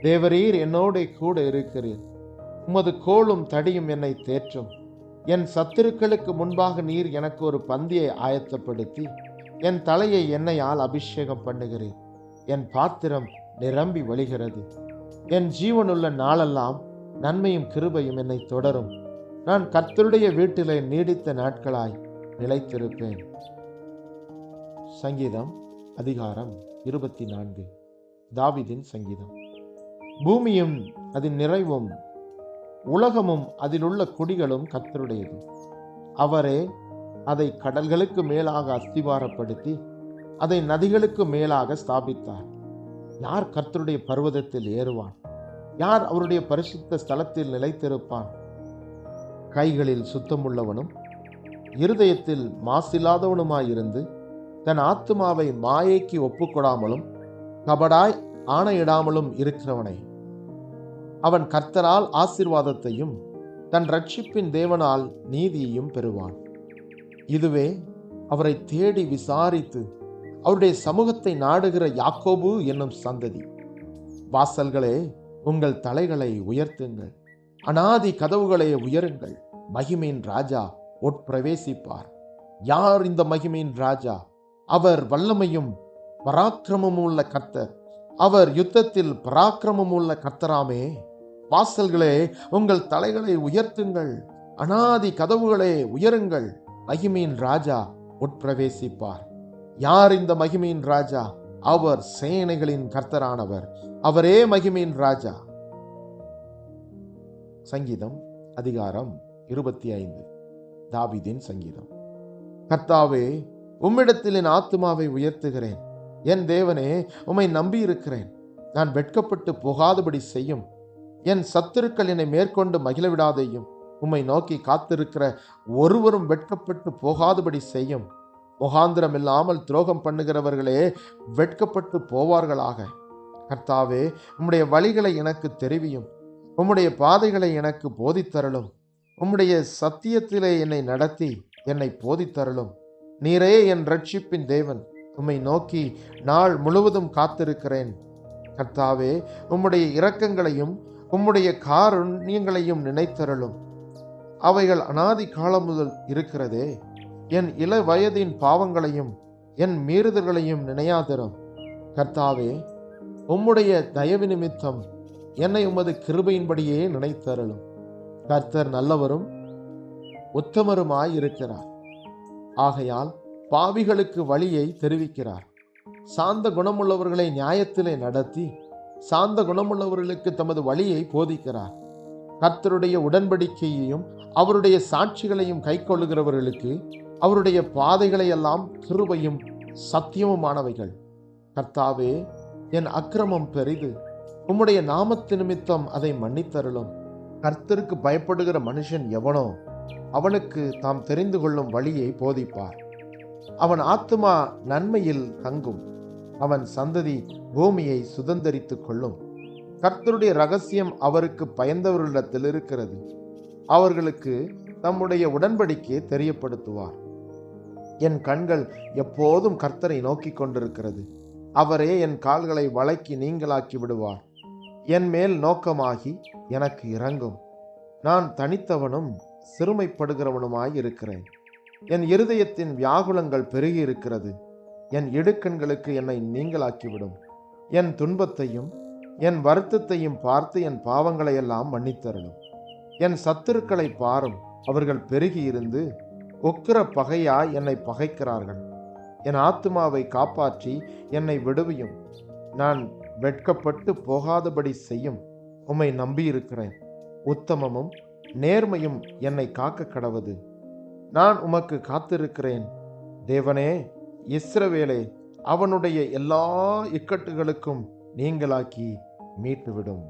தேவரீர் என்னோட கூட இருக்கிறீர். உமது கோலும் தடியும் என்னை தேற்றும். என் சத்துருக்களுக்கு முன்பாக நீர் எனக்கு ஒரு பந்தியை ஆயத்தப்படுத்தி என் தலையை எண்ணெயால் அபிஷேகம் பண்ணுகிறீர். என் பாத்திரம் நிரம்பி வழிகிறது. என் ஜீவனுள்ள நாளெல்லாம் நன்மையும் கிருபையும் என்னை தொடரும். நான் கர்த்தருடைய வீட்டிலே நீடித்த நாட்களாய் நிலைத்திருப்பேன். சங்கீதம் அதிகாரம் 24. தாவீதின் சங்கீதம். பூமியும் அதன் நிறைவும் உலகமும் அதில் உள்ள குடிகளும் கர்த்தருடையது. அவரே அதை கடல்களுக்கு மேலாக அஸ்திவாரப்படுத்தி அதை நதிகளுக்கு மேலாக ஸ்தாபித்தார். யார் கர்த்தருடைய பர்வதத்தில் ஏறுவான்? யார் அவருடைய பரிசுத்த ஸ்தலத்தில் நிலைத்திருப்பான்? கைகளில் சுத்தமுள்ளவனும் இருதயத்தில் மாசில்லாதவனுமாயிருந்து தன் ஆத்துமாவை மாயைக்கு ஒப்புக்கொடாமலும் கபடாய் ஆணையிடாமலும் இருக்கிறவனே. அவன் கர்த்தரால் ஆசீர்வாதத்தையும் தன் ரட்சிப்பின் தேவனால் நீதியையும் பெறுவான். இதுவே அவரை தேடி விசாரித்து அவருடைய சமூகத்தை நாடுகிற யாக்கோபு என்னும் சந்ததி. வாசல்களே, உங்கள் தலைகளை உயர்த்துங்கள், அநாதி கதவுகளே உயருங்கள். மகிமையின் ராஜா உட்பிரவேசிப்பார். யார் இந்த மகிமையின் ராஜா? அவர் வல்லமையும் பராக்கிரமும் உள்ள கர்த்தர். அவர் யுத்தத்தில் பராக்கிரமம் உள்ள கர்த்தராமே. வாசல்களே, உங்கள் தலைகளை உயர்த்துங்கள், அநாதி கதவுகளே உயருங்கள். மகிமையின் ராஜா உட்பிரவேசிப்பார். யார் இந்த மகிமையின் ராஜா? அவர் சேனைகளின் கர்த்தரானவர். அவரே மகிமையின் ராஜா. சங்கீதம் அதிகாரம் 25. தாவீதின் சங்கீதம். கர்த்தாவே, உம்மிடத்தில் என் ஆத்துமாவை உயர்த்துகிறேன். என் தேவனே, உம்மை நம்பியிருக்கிறேன். நான் வெட்கப்பட்டு போகாதபடி செய்யும். என் சத்துருக்கள் என்னை மேற்கொண்டு மகிழவிடாதையும். உம்மை நோக்கி காத்திருக்கிற ஒருவரும் வெட்கப்பட்டு போகாதபடி செய்யும். முகாந்திரம் இல்லாமல் துரோகம் பண்ணுகிறவர்களே வெட்கப்பட்டு போவார்களாக. கர்த்தாவே, உம்முடைய வழிகளை எனக்கு தெரிவியும். உம்முடைய பாதைகளை எனக்கு போதித்தருளும். உம்முடைய சத்தியத்திலே என்னை நடத்தி என்னை போதித்தருளும். நீரே என் ரட்சிப்பின் தேவன். உம்மை நோக்கி நாள் முழுவதும் காத்திருக்கிறேன். கர்த்தாவே, உம்முடைய இரக்கங்களையும் உம்முடைய காருண்யங்களையும் நினைத்தருளும். அவைகள் அநாதி காலம் முதல் இருக்கிறதே. என் இள வயதின் பாவங்களையும் என் மீறுதல்களையும் நினையாதிரும். கர்த்தாவே, உம்முடைய தயவு நிமித்தம் என்னை உமது கிருபையின்படியே நினைத்தருளும். கர்த்தர் நல்லவரும் உத்தமருமாயிருக்கிறார். ஆகையால் பாவிகளுக்கு வழியை தெரிவிக்கிறார். சாந்த குணமுள்ளவர்களை நியாயத்திலே நடத்தி சாந்த குணமுள்ளவர்களுக்கு தமது வழியை போதிக்கிறார். கர்த்தருடைய உடன்படிக்கையையும் அவருடைய சாட்சிகளையும் கைக்கொள்ளுகிறவர்களுக்கு அவருடைய பாதைகளை எல்லாம் கிருபையும் சத்தியமுமானவைகள். கர்த்தாவே, என் அக்கிரமம் பெரிது. உம்முடைய நாமத்து நிமித்தம் அதை மன்னித்தருளும். கர்த்தருக்கு பயப்படுகிற மனுஷன் எவனோ அவனுக்கு தாம் தெரிந்து கொள்ளும் வழியை போதிப்பார். அவன் ஆத்துமா நன்மையில் தங்கும். அவன் சந்ததி பூமியை சுதந்தரித்துக் கொள்ளும். கர்த்தருடைய ரகசியம் அவருக்கு பயந்தவர்களிடத்தில் இருக்கிறது. அவர்களுக்கு தம்முடைய உடன்படிக்கையை தெரியப்படுத்துவார். என் கண்கள் எப்போதும் கர்த்தரை நோக்கி கொண்டிருக்கிறது. அவரே என் கால்களை வளைக்கி நீங்களாக்கி விடுவார். என் மேல் நோக்கமாகி எனக்கு இரங்கும். நான் தனித்தவனும் சிறுமைப்படுகிறவனுமாய் இருக்கிறேன். என் இருதயத்தின் வியாகுலங்கள் பெருகி இருக்கிறது. என் இடுக்கண்களுக்கு என்னை நீங்களாக்கிவிடும். என் துன்பத்தையும் என் வருத்தத்தையும் பார்த்து என் பாவங்களை எல்லாம் மன்னித்தருளும். என் சத்துருக்களை பாரும். அவர்கள் பெருகி இருந்து உக்கிர பகையாய் என்னை பகைக்கிறார்கள். என் ஆத்துமாவை காப்பாற்றி என்னை விடுவியும். நான் வெட்கப்பட்டு போகாதபடி செய்யும். உம்மை நம்பியிருக்கிறேன். உத்தமமும் நேர்மையும் என்னை காக்க கடவது. நான் உமக்கு காத்திருக்கிறேன். தேவனே, இஸ்ரவேலை அவனுடைய எல்லா இக்கட்டுகளுக்கும் நீங்களாக்கி மீட்டுவிடும்.